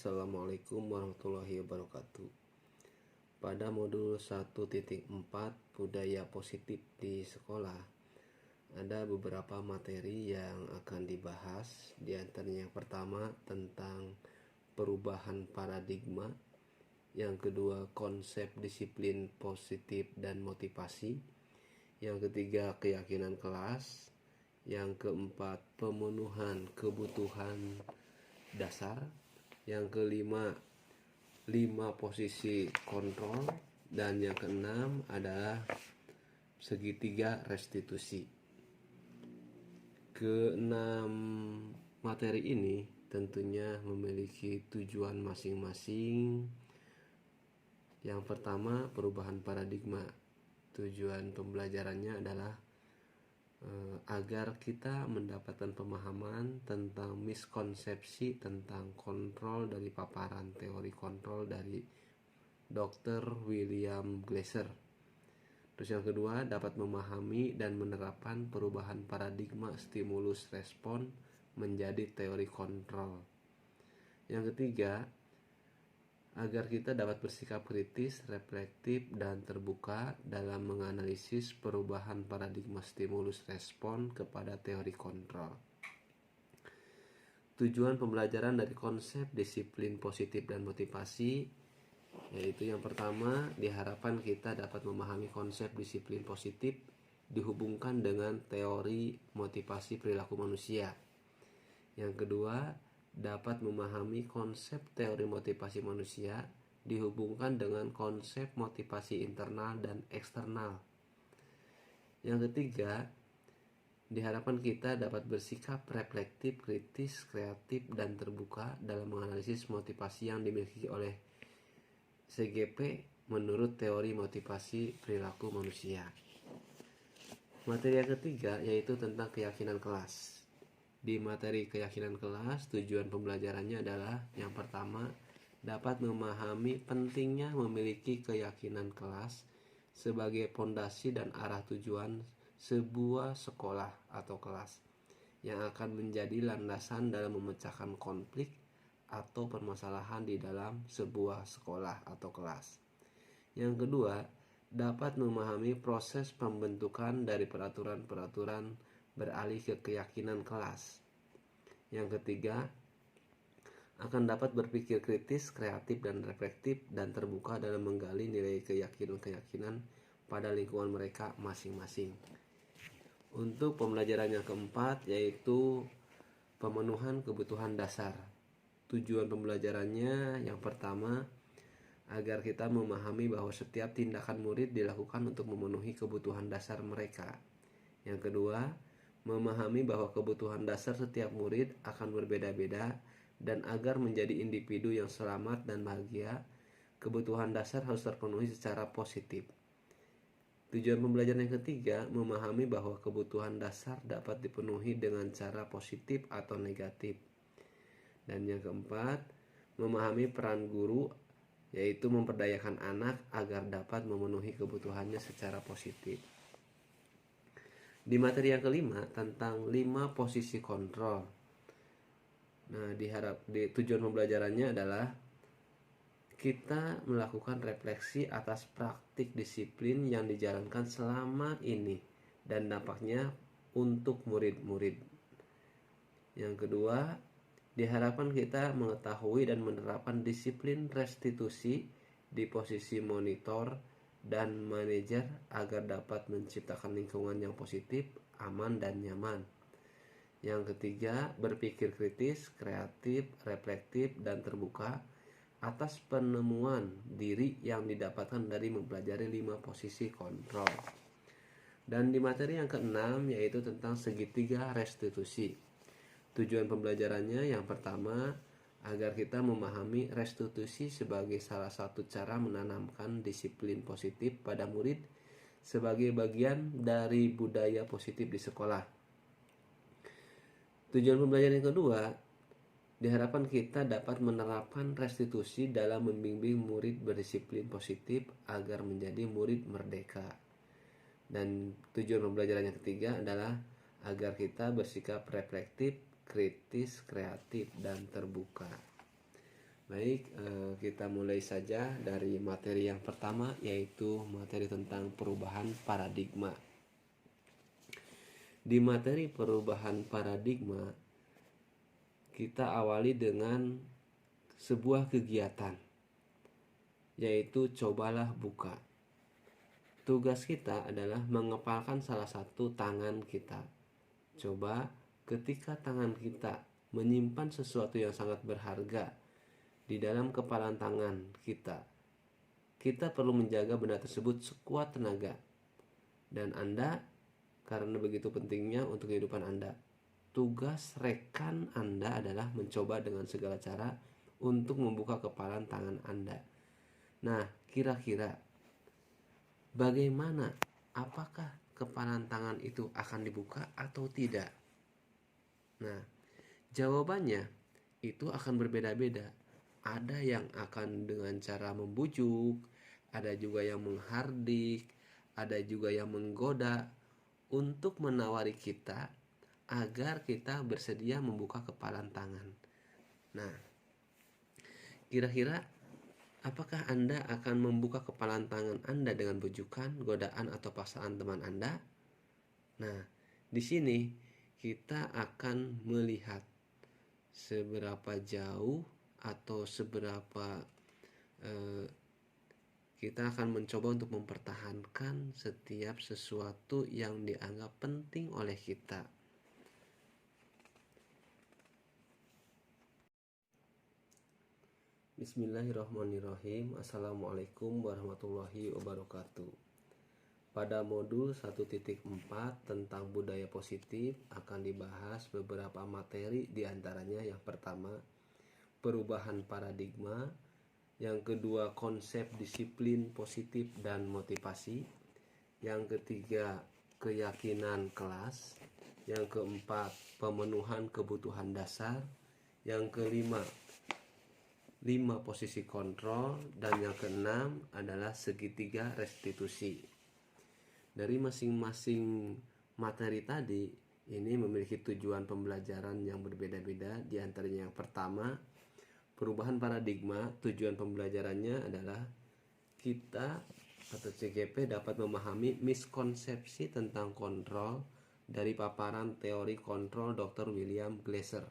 Assalamualaikum warahmatullahi wabarakatuh. Pada modul 1.4 budaya positif di sekolah, ada beberapa materi yang akan dibahas. Di antaranya yang pertama tentang perubahan paradigma, yang kedua konsep disiplin positif dan motivasi, yang ketiga keyakinan kelas, yang keempat pemenuhan kebutuhan dasar, yang kelima 5 posisi kontrol, dan yang keenam adalah segitiga restitusi. Keenam materi ini tentunya memiliki tujuan masing-masing. Yang pertama perubahan paradigma. Tujuan pembelajarannya adalah agar kita mendapatkan pemahaman tentang miskonsepsi tentang kontrol dari paparan teori kontrol dari Dr. William Glasser. Terus yang kedua, dapat memahami dan menerapkan perubahan paradigma stimulus respon menjadi teori kontrol. Yang ketiga, agar kita dapat bersikap kritis, reflektif, dan terbuka dalam menganalisis perubahan paradigma stimulus respon kepada teori kontrol. Tujuan pembelajaran dari konsep disiplin positif dan motivasi, yaitu yang pertama, diharapkan kita dapat memahami konsep disiplin positif dihubungkan dengan teori motivasi perilaku manusia. Yang kedua, dapat memahami konsep teori motivasi manusia dihubungkan dengan konsep motivasi internal dan eksternal. Yang ketiga, diharapkan kita dapat bersikap reflektif, kritis, kreatif, dan terbuka dalam menganalisis motivasi yang dimiliki oleh CGP menurut teori motivasi perilaku manusia. Materi yang ketiga yaitu tentang keyakinan kelas. Di materi keyakinan kelas, tujuan pembelajarannya adalah yang pertama, dapat memahami pentingnya memiliki keyakinan kelas sebagai pondasi dan arah tujuan sebuah sekolah atau kelas yang akan menjadi landasan dalam memecahkan konflik atau permasalahan di dalam sebuah sekolah atau kelas. Yang kedua, dapat memahami proses pembentukan dari peraturan-peraturan beralih ke keyakinan kelas. Yang ketiga, akan dapat berpikir kritis, kreatif, dan reflektif dan terbuka dalam menggali nilai keyakinan-keyakinan pada lingkungan mereka masing-masing. Untuk pembelajaran yang keempat yaitu pemenuhan kebutuhan dasar. Tujuan pembelajarannya yang pertama, agar kita memahami bahwa setiap tindakan murid dilakukan untuk memenuhi kebutuhan dasar mereka. Yang kedua, memahami bahwa kebutuhan dasar setiap murid akan berbeda-beda, dan agar menjadi individu yang selamat dan bahagia, kebutuhan dasar harus terpenuhi secara positif. Tujuan pembelajaran yang ketiga, memahami bahwa kebutuhan dasar dapat dipenuhi dengan cara positif atau negatif. Dan yang keempat, memahami peran guru, yaitu memperdayakan anak agar dapat memenuhi kebutuhannya secara positif. Di materi yang kelima tentang 5 posisi kontrol. Nah, tujuan pembelajarannya adalah kita melakukan refleksi atas praktik disiplin yang dijalankan selama ini dan dampaknya untuk murid-murid. Yang kedua, diharapkan kita mengetahui dan menerapkan disiplin restitusi di posisi monitor dan manajer agar dapat menciptakan lingkungan yang positif, aman, dan nyaman. Yang ketiga, berpikir kritis, kreatif, reflektif, dan terbuka atas penemuan diri yang didapatkan dari mempelajari 5 posisi kontrol. Dan di materi yang keenam yaitu tentang segitiga restitusi. Tujuan pembelajarannya yang pertama, agar kita memahami restitusi sebagai salah satu cara menanamkan disiplin positif pada murid sebagai bagian dari budaya positif di sekolah. Tujuan pembelajaran yang kedua, diharapkan kita dapat menerapkan restitusi dalam membimbing murid berdisiplin positif agar menjadi murid merdeka. Dan tujuan pembelajaran yang ketiga adalah agar kita bersikap reflektif, kritis, kreatif, dan terbuka. Baik, kita mulai saja dari materi yang pertama, yaitu materi tentang perubahan paradigma. Di materi perubahan paradigma, kita awali dengan sebuah kegiatan, yaitu cobalah buka. Tugas kita adalah mengepalkan salah satu tangan kita. Coba ketika tangan kita menyimpan sesuatu yang sangat berharga di dalam kepalan tangan kita, kita perlu menjaga benda tersebut sekuat tenaga. Dan Anda, karena begitu pentingnya untuk kehidupan Anda, tugas rekan Anda adalah mencoba dengan segala cara untuk membuka kepalan tangan Anda. Nah, kira-kira bagaimana? Apakah kepalan tangan itu akan dibuka atau tidak? Nah, jawabannya itu akan berbeda-beda. Ada yang akan dengan cara membujuk, ada juga yang menghardik, ada juga yang menggoda untuk menawari kita agar kita bersedia membuka kepalan tangan. Nah, kira-kira apakah Anda akan membuka kepalan tangan Anda dengan bujukan, godaan, atau paksaan teman Anda? Nah, di sini kita akan melihat seberapa jauh atau seberapa kita akan mencoba untuk mempertahankan setiap sesuatu yang dianggap penting oleh kita. Bismillahirrahmanirrahim. Assalamualaikum warahmatullahi wabarakatuh. Pada modul 1.4 tentang budaya positif akan dibahas beberapa materi, diantaranya yang pertama perubahan paradigma, yang kedua konsep disiplin positif dan motivasi, yang ketiga keyakinan kelas, yang keempat pemenuhan kebutuhan dasar, yang kelima 5 posisi kontrol, dan yang keenam adalah segitiga restitusi. Dari masing-masing materi tadi ini memiliki tujuan pembelajaran yang berbeda-beda. Di antaranya yang pertama, perubahan paradigma. Tujuan pembelajarannya adalah kita atau CGP dapat memahami miskonsepsi tentang kontrol dari paparan teori kontrol Dr. William Glasser.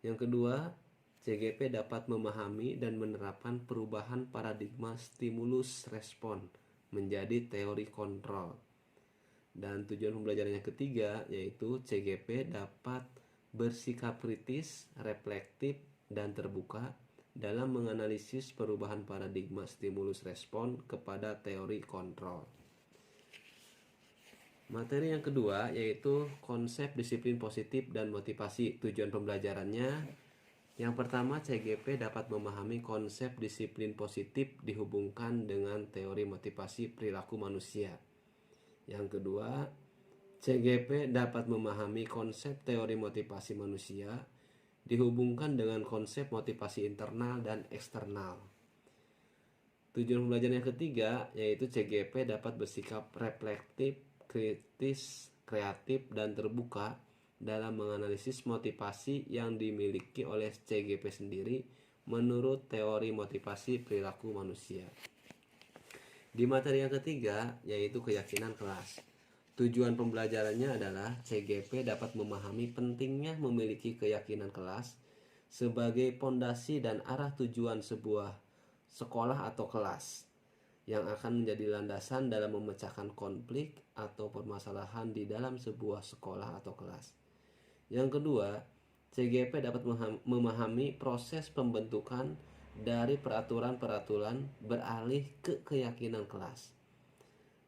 Yang kedua, CGP dapat memahami dan menerapkan perubahan paradigma stimulus respon menjadi teori kontrol. Dan tujuan pembelajaran yang ketiga yaitu CGP dapat bersikap kritis, reflektif, dan terbuka dalam menganalisis perubahan paradigma stimulus respon kepada teori kontrol. Materi yang kedua yaitu konsep disiplin positif dan motivasi. Tujuan pembelajarannya yang pertama, CGP dapat memahami konsep disiplin positif dihubungkan dengan teori motivasi perilaku manusia. Yang kedua, CGP dapat memahami konsep teori motivasi manusia dihubungkan dengan konsep motivasi internal dan eksternal. Tujuan pembelajaran yang ketiga yaitu CGP dapat bersikap reflektif, kritis, kreatif, dan terbuka dalam menganalisis motivasi yang dimiliki oleh CGP sendiri menurut teori motivasi perilaku manusia. Di materi yang ketiga yaitu keyakinan kelas. Tujuan pembelajarannya adalah CGP dapat memahami pentingnya memiliki keyakinan kelas sebagai pondasi dan arah tujuan sebuah sekolah atau kelas yang akan menjadi landasan dalam memecahkan konflik atau permasalahan di dalam sebuah sekolah atau kelas. Yang kedua, CGP dapat memahami proses pembentukan dari peraturan-peraturan beralih ke keyakinan kelas.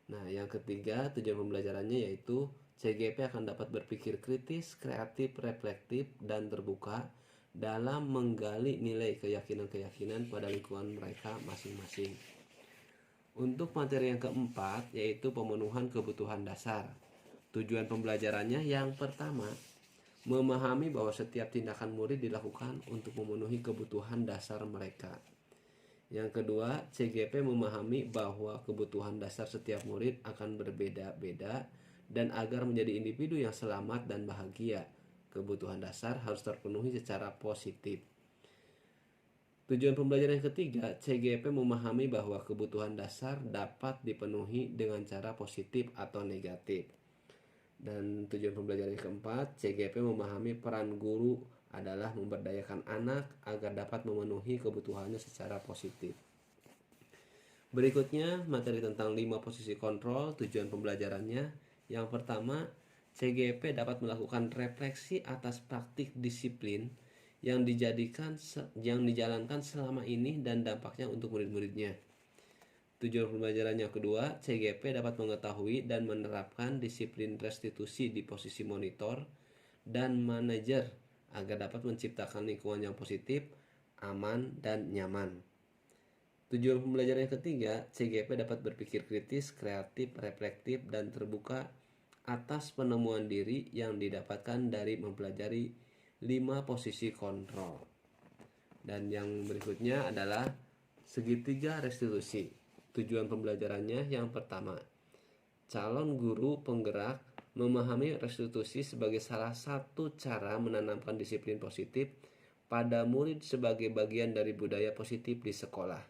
Nah, yang ketiga, tujuan pembelajarannya yaitu CGP akan dapat berpikir kritis, kreatif, reflektif, dan terbuka dalam menggali nilai keyakinan-keyakinan pada lingkungan mereka masing-masing. Untuk materi yang keempat yaitu pemenuhan kebutuhan dasar. Tujuan pembelajarannya yang pertama, memahami bahwa setiap tindakan murid dilakukan untuk memenuhi kebutuhan dasar mereka. Yang kedua, CGP memahami bahwa kebutuhan dasar setiap murid akan berbeda-beda dan agar menjadi individu yang selamat dan bahagia, kebutuhan dasar harus terpenuhi secara positif. Tujuan pembelajaran yang ketiga, CGP memahami bahwa kebutuhan dasar dapat dipenuhi dengan cara positif atau negatif. Dan tujuan pembelajaran yang keempat, CGP memahami peran guru adalah memberdayakan anak agar dapat memenuhi kebutuhannya secara positif. Berikutnya, materi tentang 5 posisi kontrol, tujuan pembelajarannya. Yang pertama, CGP dapat melakukan refleksi atas praktik disiplin yang dijalankan selama ini dan dampaknya untuk murid-muridnya. Tujuan pembelajaran yang kedua, CGP dapat mengetahui dan menerapkan disiplin restitusi di posisi monitor dan manajer agar dapat menciptakan lingkungan yang positif, aman, dan nyaman. Tujuan pembelajaran yang ketiga, CGP dapat berpikir kritis, kreatif, reflektif, dan terbuka atas penemuan diri yang didapatkan dari mempelajari 5 posisi kontrol. Dan yang berikutnya adalah segitiga restitusi. Tujuan pembelajarannya yang pertama, calon guru penggerak memahami restitusi sebagai salah satu cara menanamkan disiplin positif pada murid sebagai bagian dari budaya positif di sekolah.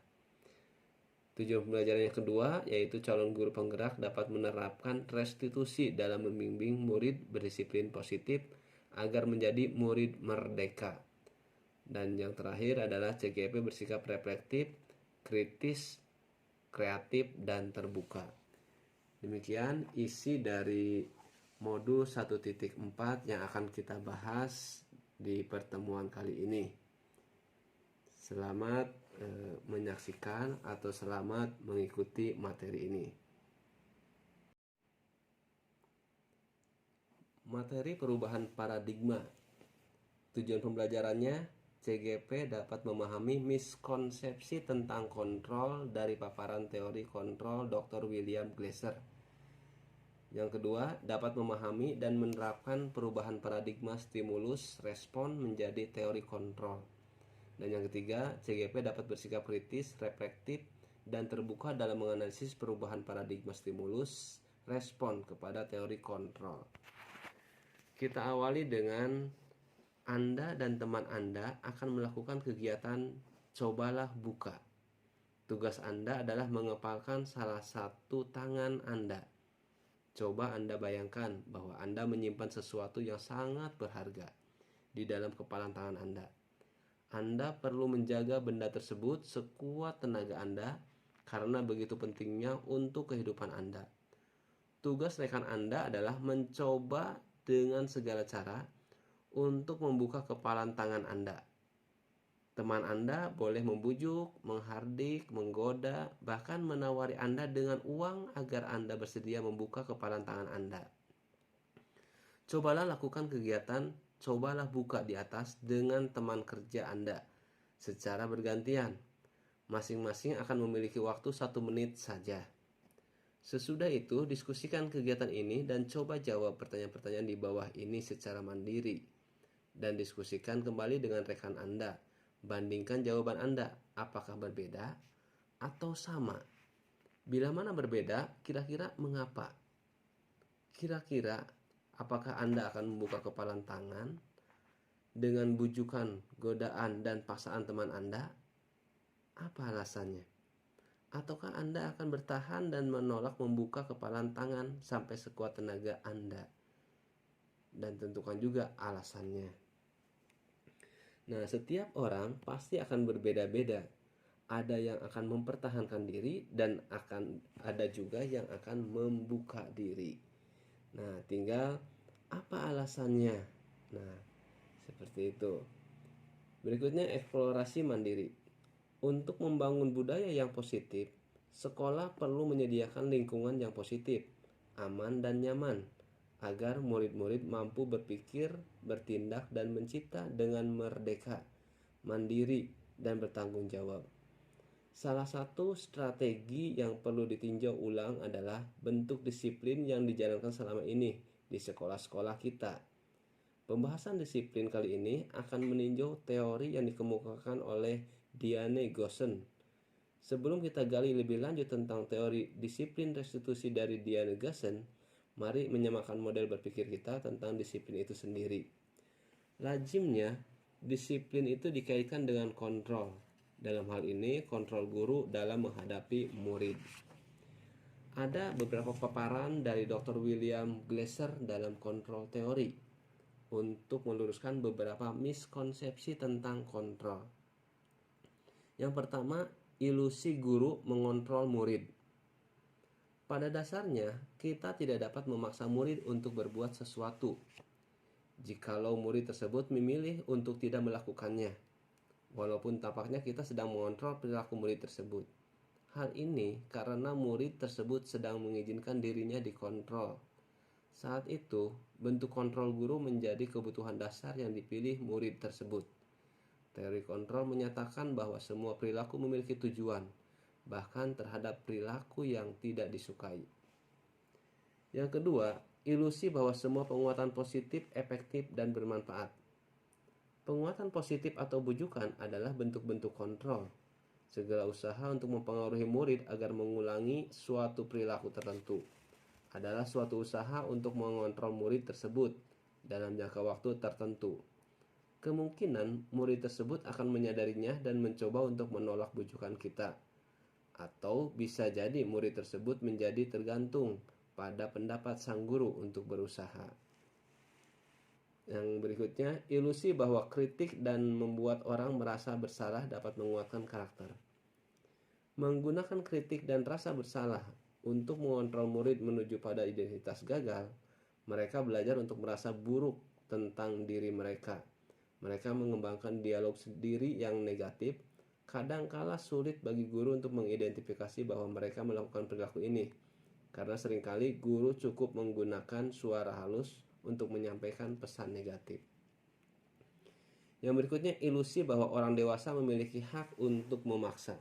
Tujuan pembelajaran yang kedua, yaitu calon guru penggerak dapat menerapkan restitusi dalam membimbing murid berdisiplin positif agar menjadi murid merdeka. Dan yang terakhir adalah CGP bersikap reflektif, kritis, kreatif, dan terbuka. Demikian isi dari modul 1.4 yang akan kita bahas di pertemuan kali ini. Selamat menyaksikan atau selamat mengikuti materi ini. Materi perubahan paradigma. Tujuan pembelajarannya, CGP dapat memahami miskonsepsi tentang kontrol dari paparan teori kontrol Dr. William Glasser. Yang kedua, dapat memahami dan menerapkan perubahan paradigma stimulus respon menjadi teori kontrol. Dan yang ketiga, CGP dapat bersikap kritis, reflektif, dan terbuka dalam menganalisis perubahan paradigma stimulus respon kepada teori kontrol. Kita awali dengan Anda dan teman Anda akan melakukan kegiatan cobalah buka. Tugas Anda adalah mengepalkan salah satu tangan Anda. Coba Anda bayangkan bahwa Anda menyimpan sesuatu yang sangat berharga di dalam kepalan tangan Anda. Anda perlu menjaga benda tersebut sekuat tenaga Anda karena begitu pentingnya untuk kehidupan Anda. Tugas rekan Anda adalah mencoba dengan segala cara untuk membuka kepalan tangan Anda. Teman Anda boleh membujuk, menghardik, menggoda, bahkan menawari Anda dengan uang agar Anda bersedia membuka kepalan tangan Anda. Cobalah lakukan kegiatan cobalah buka di atas dengan teman kerja Anda secara bergantian. Masing-masing akan memiliki waktu 1 menit saja. Sesudah itu, diskusikan kegiatan ini dan coba jawab pertanyaan-pertanyaan di bawah ini secara mandiri. Dan diskusikan kembali dengan rekan Anda. Bandingkan jawaban Anda, apakah berbeda atau sama. Bila mana berbeda, kira-kira mengapa? Kira-kira apakah Anda akan membuka kepalan tangan dengan bujukan, godaan, dan paksaan teman Anda? Apa alasannya? Ataukah Anda akan bertahan dan menolak membuka kepalan tangan sampai sekuat tenaga Anda? Dan tentukan juga alasannya. Nah, setiap orang pasti akan berbeda-beda. Ada yang akan mempertahankan diri dan akan ada juga yang akan membuka diri. Nah, tinggal apa alasannya? Nah, seperti itu. Berikutnya eksplorasi mandiri. Untuk membangun budaya yang positif, sekolah perlu menyediakan lingkungan yang positif, aman dan nyaman, agar murid-murid mampu berpikir, bertindak, dan mencipta dengan merdeka, mandiri, dan bertanggung jawab. Salah satu strategi yang perlu ditinjau ulang adalah bentuk disiplin yang dijalankan selama ini di sekolah-sekolah kita. Pembahasan disiplin kali ini akan meninjau teori yang dikemukakan oleh Diane Gossen. Sebelum kita gali lebih lanjut tentang teori disiplin restitusi dari Diane Gossen, mari menyamakan model berpikir kita tentang disiplin itu sendiri. Lazimnya, disiplin itu dikaitkan dengan kontrol. Dalam hal ini, kontrol guru dalam menghadapi murid. Ada beberapa paparan dari Dr. William Glasser dalam kontrol teori untuk meluruskan beberapa miskonsepsi tentang kontrol. Yang pertama, ilusi guru mengontrol murid. Pada dasarnya, kita tidak dapat memaksa murid untuk berbuat sesuatu jikalau murid tersebut memilih untuk tidak melakukannya, walaupun tampaknya kita sedang mengontrol perilaku murid tersebut. Hal ini karena murid tersebut sedang mengizinkan dirinya dikontrol. Saat itu, bentuk kontrol guru menjadi kebutuhan dasar yang dipilih murid tersebut. Teori kontrol menyatakan bahwa semua perilaku memiliki tujuan, bahkan terhadap perilaku yang tidak disukai. Yang kedua, ilusi bahwa semua penguatan positif efektif dan bermanfaat. Penguatan positif atau bujukan adalah bentuk-bentuk kontrol. Segala usaha untuk mempengaruhi murid agar mengulangi suatu perilaku tertentu adalah suatu usaha untuk mengontrol murid tersebut dalam jangka waktu tertentu. Kemungkinan murid tersebut akan menyadarinya dan mencoba untuk menolak bujukan kita. Atau bisa jadi murid tersebut menjadi tergantung pada pendapat sang guru untuk berusaha. Yang berikutnya, ilusi bahwa kritik dan membuat orang merasa bersalah dapat menguatkan karakter. Menggunakan kritik dan rasa bersalah untuk mengontrol murid menuju pada identitas gagal, mereka belajar untuk merasa buruk tentang diri mereka. Mereka mengembangkan dialog sendiri yang negatif. Kadangkala sulit bagi guru untuk mengidentifikasi bahwa mereka melakukan perilaku ini, karena seringkali guru cukup menggunakan suara halus untuk menyampaikan pesan negatif. Yang berikutnya, ilusi bahwa orang dewasa memiliki hak untuk memaksa.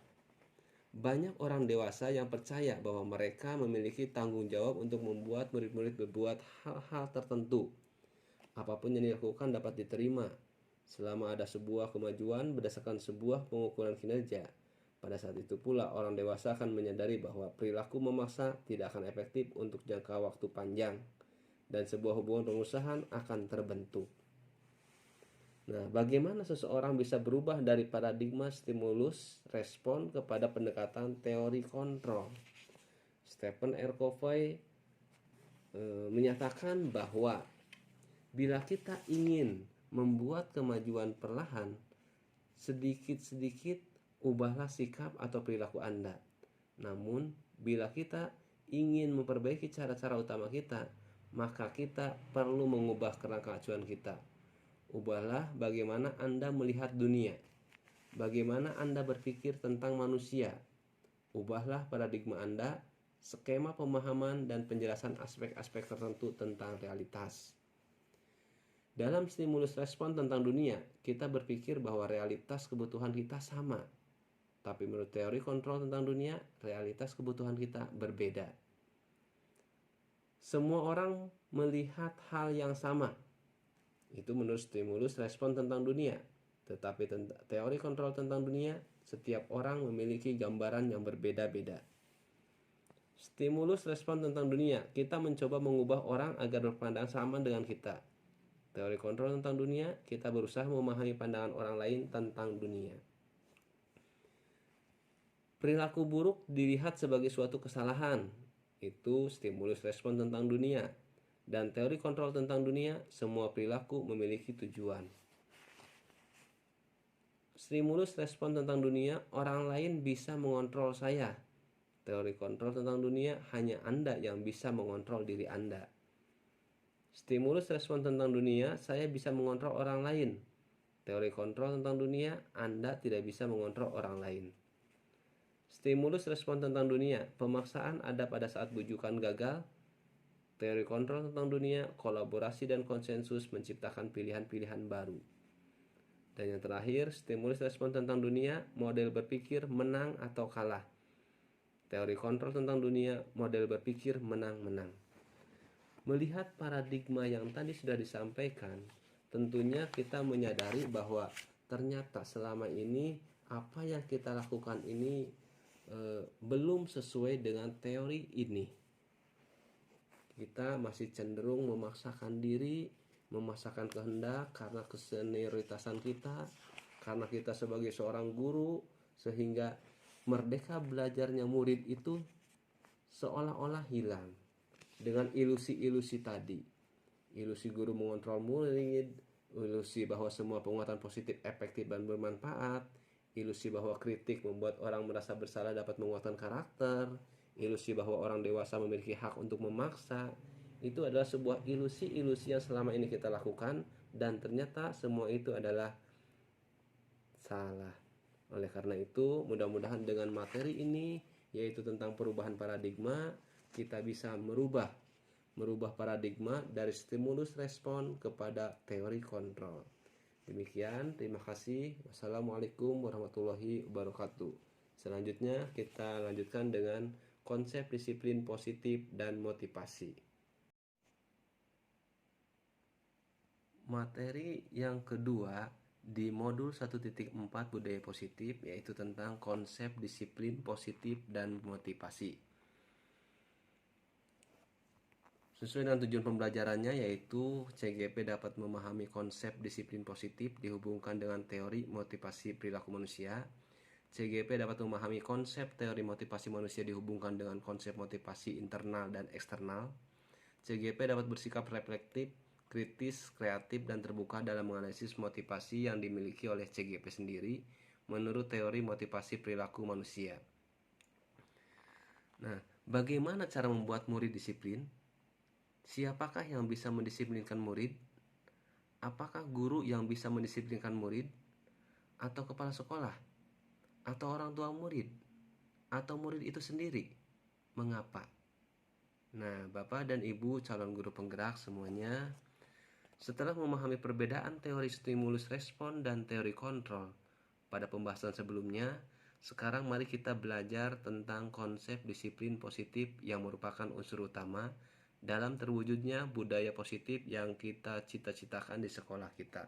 Banyak orang dewasa yang percaya bahwa mereka memiliki tanggung jawab untuk membuat murid-murid berbuat hal-hal tertentu. Apapun yang dilakukan dapat diterima selama ada sebuah kemajuan berdasarkan sebuah pengukuran kinerja. Pada saat itu pula orang dewasa akan menyadari bahwa perilaku memaksa tidak akan efektif untuk jangka waktu panjang dan sebuah hubungan pengusahaan akan terbentuk. Nah, bagaimana seseorang bisa berubah dari paradigma stimulus respon kepada pendekatan teori kontrol? Stephen R. Covey menyatakan bahwa bila kita ingin membuat kemajuan perlahan, sedikit-sedikit ubahlah sikap atau perilaku Anda. Namun, bila kita ingin memperbaiki cara-cara utama kita, maka kita perlu mengubah kerangka acuan kita. Ubahlah bagaimana Anda melihat dunia, bagaimana Anda berpikir tentang manusia. Ubahlah paradigma Anda, skema pemahaman dan penjelasan aspek-aspek tertentu tentang realitas. Dalam stimulus respon tentang dunia, kita berpikir bahwa realitas kebutuhan kita sama. Tapi menurut teori kontrol tentang dunia, realitas kebutuhan kita berbeda. Semua orang melihat hal yang sama. Itu menurut stimulus respon tentang dunia. Tetapi teori kontrol tentang dunia, setiap orang memiliki gambaran yang berbeda-beda. Stimulus respon tentang dunia, kita mencoba mengubah orang agar berpandang sama dengan kita. Teori kontrol tentang dunia, kita berusaha memahami pandangan orang lain tentang dunia. Perilaku buruk dilihat sebagai suatu kesalahan. Itu stimulus respon tentang dunia. Dan teori kontrol tentang dunia, semua perilaku memiliki tujuan. Stimulus respon tentang dunia, orang lain bisa mengontrol saya. Teori kontrol tentang dunia, hanya Anda yang bisa mengontrol diri Anda. Stimulus respon tentang dunia, saya bisa mengontrol orang lain. Teori kontrol tentang dunia, Anda tidak bisa mengontrol orang lain. Stimulus respon tentang dunia, pemaksaan ada pada saat bujukan gagal. Teori kontrol tentang dunia, kolaborasi dan konsensus menciptakan pilihan-pilihan baru. Dan yang terakhir, stimulus respon tentang dunia, model berpikir menang atau kalah. Teori kontrol tentang dunia, model berpikir menang-menang. Melihat paradigma yang tadi sudah disampaikan, tentunya kita menyadari bahwa ternyata selama ini apa yang kita lakukan ini belum sesuai dengan teori ini. Kita masih cenderung memaksakan diri, memaksakan kehendak karena kesenioritasan kita, karena kita sebagai seorang guru sehingga merdeka belajarnya murid itu seolah-olah hilang dengan ilusi-ilusi tadi. Ilusi guru mengontrol murid, ilusi bahwa semua penguatan positif efektif dan bermanfaat, ilusi bahwa kritik membuat orang merasa bersalah dapat menguatkan karakter, ilusi bahwa orang dewasa memiliki hak untuk memaksa. Itu adalah sebuah ilusi-ilusi yang selama ini kita lakukan, dan ternyata semua itu adalah salah. Oleh karena itu, mudah-mudahan dengan materi ini, yaitu tentang perubahan paradigma, kita bisa merubah paradigma dari stimulus respon kepada teori kontrol. Demikian, terima kasih. Wassalamualaikum warahmatullahi wabarakatuh. Selanjutnya kita lanjutkan dengan konsep disiplin positif dan motivasi. Materi yang kedua di modul 1.4 budaya positif, yaitu tentang konsep disiplin positif dan motivasi. Sesuai dengan tujuan pembelajarannya, yaitu CGP dapat memahami konsep disiplin positif dihubungkan dengan teori motivasi perilaku manusia. CGP dapat memahami konsep teori motivasi manusia dihubungkan dengan konsep motivasi internal dan eksternal. CGP dapat bersikap reflektif, kritis, kreatif, dan terbuka dalam menganalisis motivasi yang dimiliki oleh CGP sendiri menurut teori motivasi perilaku manusia. Nah, bagaimana cara membuat murid disiplin? Siapakah yang bisa mendisiplinkan murid? Apakah guru yang bisa mendisiplinkan murid? Atau kepala sekolah? Atau orang tua murid? Atau murid itu sendiri? Mengapa? Nah, Bapak dan Ibu calon guru penggerak semuanya, setelah memahami perbedaan teori stimulus respon dan teori kontrol pada pembahasan sebelumnya, sekarang mari kita belajar tentang konsep disiplin positif yang merupakan unsur utama dalam terwujudnya budaya positif yang kita cita-citakan di sekolah kita.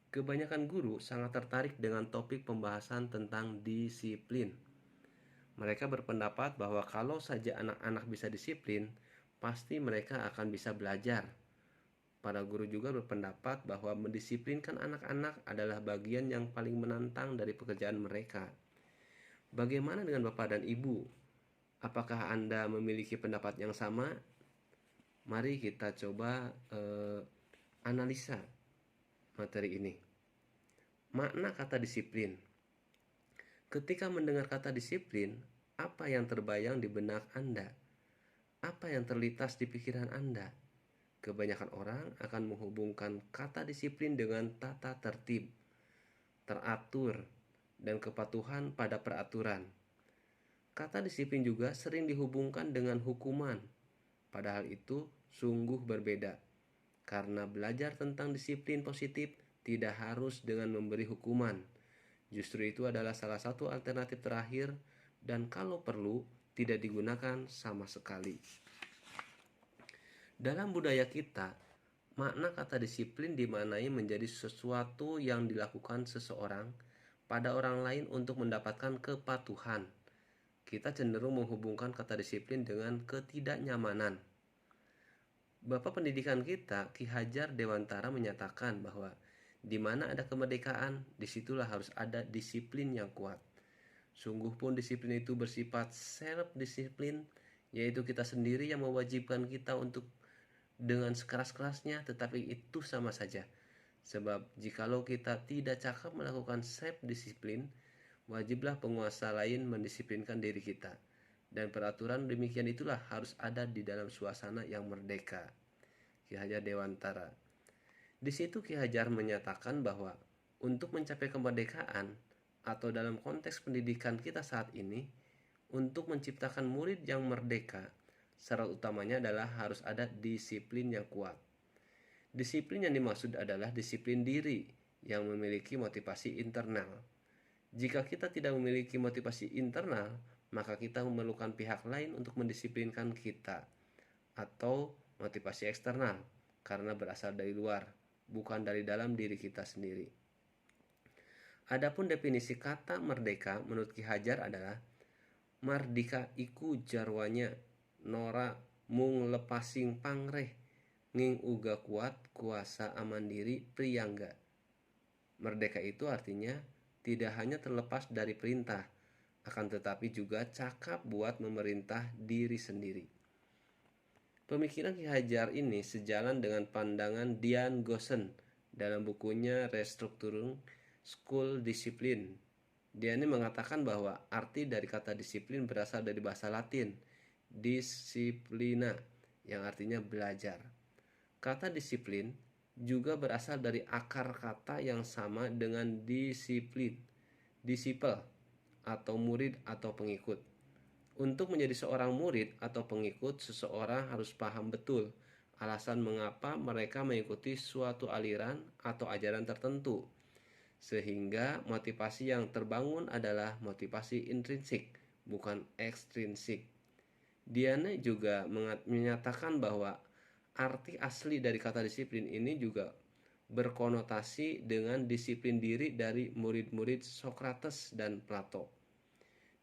Kebanyakan guru sangat tertarik dengan topik pembahasan tentang disiplin. Mereka berpendapat bahwa kalau saja anak-anak bisa disiplin, pasti mereka akan bisa belajar. Para guru juga berpendapat bahwa mendisiplinkan anak-anak adalah bagian yang paling menantang dari pekerjaan mereka. Bagaimana dengan Bapak dan Ibu? Apakah Anda memiliki pendapat yang sama? Mari kita coba analisa materi ini. Makna kata disiplin. Ketika mendengar kata disiplin, apa yang terbayang di benak Anda? Apa yang terlintas di pikiran Anda? Kebanyakan orang akan menghubungkan kata disiplin dengan tata tertib, teratur, dan kepatuhan pada peraturan. Kata disiplin juga sering dihubungkan dengan hukuman, padahal itu sungguh berbeda. Karena belajar tentang disiplin positif tidak harus dengan memberi hukuman. Justru itu adalah salah satu alternatif terakhir, dan kalau perlu tidak digunakan sama sekali. Dalam budaya kita, makna kata disiplin dimaknai menjadi sesuatu yang dilakukan seseorang pada orang lain untuk mendapatkan kepatuhan. Kita cenderung menghubungkan kata disiplin dengan ketidaknyamanan. Bapak pendidikan kita, Ki Hajar Dewantara, menyatakan bahwa di mana ada kemerdekaan, disitulah harus ada disiplin yang kuat. Sungguh pun disiplin itu bersifat self-disiplin, yaitu kita sendiri yang mewajibkan kita untuk dengan sekeras-kerasnya, tetapi itu sama saja. Sebab jikalau kita tidak cakap melakukan self-disiplin, wajiblah penguasa lain mendisiplinkan diri kita. Dan peraturan demikian itulah harus ada di dalam suasana yang merdeka. Ki Hajar Dewantara. Di situ Ki Hajar menyatakan bahwa untuk mencapai kemerdekaan atau dalam konteks pendidikan kita saat ini, untuk menciptakan murid yang merdeka, syarat utamanya adalah harus ada disiplin yang kuat. Disiplin yang dimaksud adalah disiplin diri yang memiliki motivasi internal. Jika kita tidak memiliki motivasi internal, maka kita memerlukan pihak lain untuk mendisiplinkan kita, atau motivasi eksternal karena berasal dari luar, bukan dari dalam diri kita sendiri. Adapun definisi kata merdeka menurut Ki Hajar adalah mardika iku jarwanya nora mung lepasing pangreh nging uga kuat kuasa amandiri priyangga. Merdeka itu artinya tidak hanya terlepas dari perintah, akan tetapi juga cakap buat memerintah diri sendiri. Pemikiran Ki Hajar ini sejalan dengan pandangan Dian Goosen dalam bukunya Restructuring School Discipline. Dia ini mengatakan bahwa arti dari kata disiplin berasal dari bahasa Latin, disciplina, yang artinya belajar. Kata disiplin juga berasal dari akar kata yang sama dengan disiplin, disciple, atau murid atau pengikut. Untuk menjadi seorang murid atau pengikut, seseorang harus paham betul alasan mengapa mereka mengikuti suatu aliran atau ajaran tertentu. Sehingga motivasi yang terbangun adalah motivasi intrinsik, bukan ekstrinsik. Diane juga menyatakan bahwa arti asli dari kata disiplin ini juga berkonotasi dengan disiplin diri dari murid-murid Socrates dan Plato.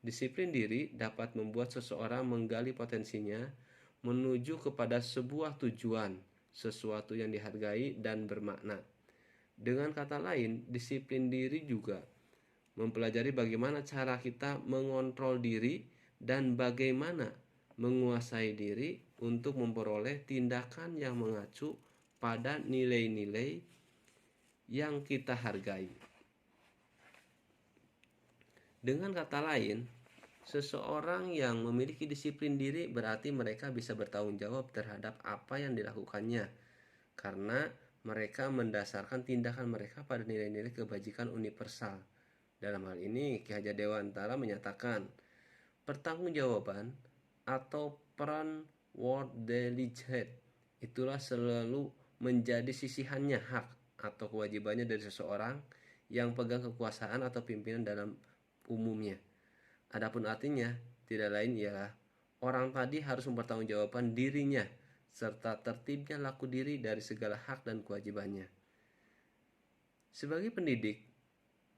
Disiplin diri dapat membuat seseorang menggali potensinya menuju kepada sebuah tujuan, sesuatu yang dihargai dan bermakna. Dengan kata lain, disiplin diri juga mempelajari bagaimana cara kita mengontrol diri dan bagaimana menguasai diri untuk memperoleh tindakan yang mengacu pada nilai-nilai yang kita hargai. Dengan kata lain, seseorang yang memiliki disiplin diri berarti mereka bisa bertanggung jawab terhadap apa yang dilakukannya, karena mereka mendasarkan tindakan mereka pada nilai-nilai kebajikan universal. Dalam hal ini, Ki Hajar Dewantara menyatakan, pertanggungjawaban atau peran Wortdelichkeit itulah selalu menjadi sisihannya hak atau kewajibannya dari seseorang yang pegang kekuasaan atau pimpinan dalam umumnya. Adapun artinya tidak lain ialah orang tadi harus mempertanggungjawabkan dirinya serta tertibnya laku diri dari segala hak dan kewajibannya. Sebagai pendidik,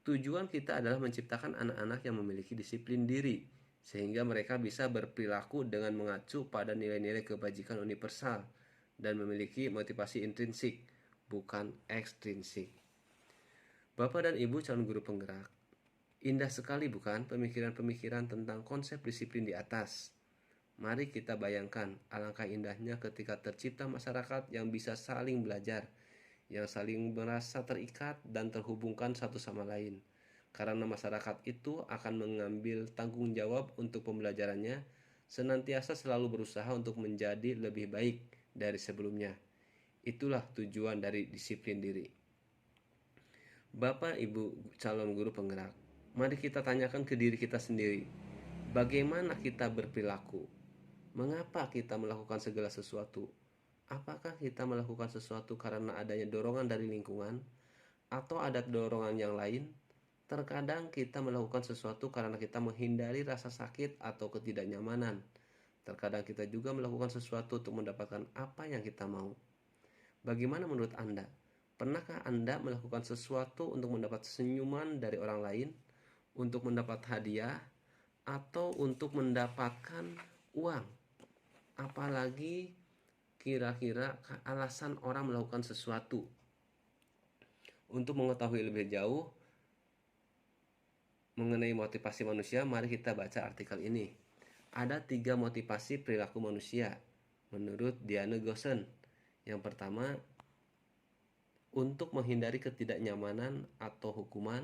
tujuan kita adalah menciptakan anak-anak yang memiliki disiplin diri sehingga mereka bisa berperilaku dengan mengacu pada nilai-nilai kebajikan universal dan memiliki motivasi intrinsik, bukan ekstrinsik. Bapak dan Ibu calon guru penggerak, indah sekali bukan pemikiran-pemikiran tentang konsep disiplin di atas? Mari kita bayangkan alangkah indahnya ketika tercipta masyarakat yang bisa saling belajar, yang saling merasa terikat dan terhubungkan satu sama lain. Karena masyarakat itu akan mengambil tanggung jawab untuk pembelajarannya, senantiasa selalu berusaha untuk menjadi lebih baik dari sebelumnya. Itulah tujuan dari disiplin diri. Bapak Ibu calon guru penggerak, mari kita tanyakan ke diri kita sendiri, bagaimana kita berperilaku? Mengapa kita melakukan segala sesuatu? Apakah kita melakukan sesuatu karena adanya dorongan dari lingkungan? Atau ada dorongan yang lain? Terkadang kita melakukan sesuatu karena kita menghindari rasa sakit atau ketidaknyamanan. Terkadang kita juga melakukan sesuatu untuk mendapatkan apa yang kita mau. Bagaimana menurut Anda? Pernahkah Anda melakukan sesuatu untuk mendapat senyuman dari orang lain, untuk mendapat hadiah, atau untuk mendapatkan uang? Apalagi kira-kira alasan orang melakukan sesuatu? Untuk mengetahui lebih jauh mengenai motivasi manusia, mari kita baca artikel ini. Ada 3 motivasi perilaku manusia menurut Dian Goosen. Yang pertama, untuk menghindari ketidaknyamanan atau hukuman,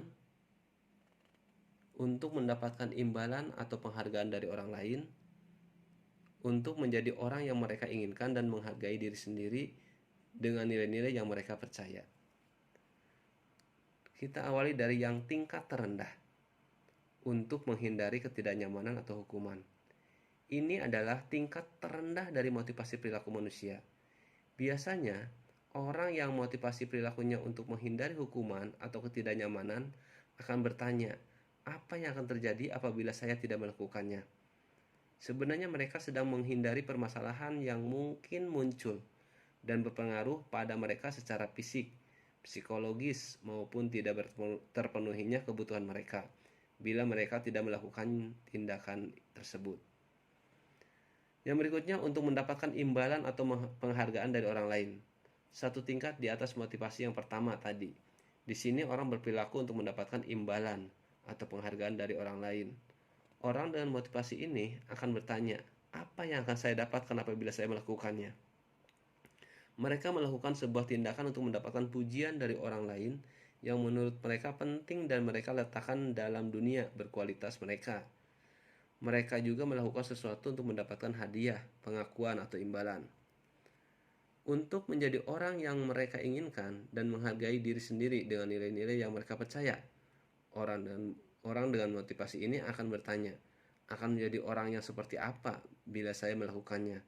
untuk mendapatkan imbalan atau penghargaan dari orang lain, untuk menjadi orang yang mereka inginkan dan menghargai diri sendiri dengan nilai-nilai yang mereka percaya. Kita awali dari yang tingkat terendah, untuk menghindari ketidaknyamanan atau hukuman. Ini adalah tingkat terendah dari motivasi perilaku manusia. Biasanya, orang yang motivasi perilakunya untuk menghindari hukuman atau ketidaknyamanan akan bertanya, apa yang akan terjadi apabila saya tidak melakukannya? Sebenarnya mereka sedang menghindari permasalahan yang mungkin muncul dan berpengaruh pada mereka secara fisik, psikologis, maupun tidak terpenuhinya kebutuhan mereka bila mereka tidak melakukan tindakan tersebut. Yang berikutnya, untuk mendapatkan imbalan atau penghargaan dari orang lain. Satu tingkat di atas motivasi yang pertama tadi. Di sini orang berperilaku untuk mendapatkan imbalan atau penghargaan dari orang lain. Orang dengan motivasi ini akan bertanya, apa yang akan saya dapatkan apabila saya melakukannya? Mereka melakukan sebuah tindakan untuk mendapatkan pujian dari orang lain yang menurut mereka penting dan mereka letakkan dalam dunia berkualitas mereka. Mereka juga melakukan sesuatu untuk mendapatkan hadiah, pengakuan, atau imbalan. Untuk menjadi orang yang mereka inginkan dan menghargai diri sendiri dengan nilai-nilai yang mereka percaya. Orang dengan motivasi ini akan bertanya, akan menjadi orang yang seperti apa bila saya melakukannya?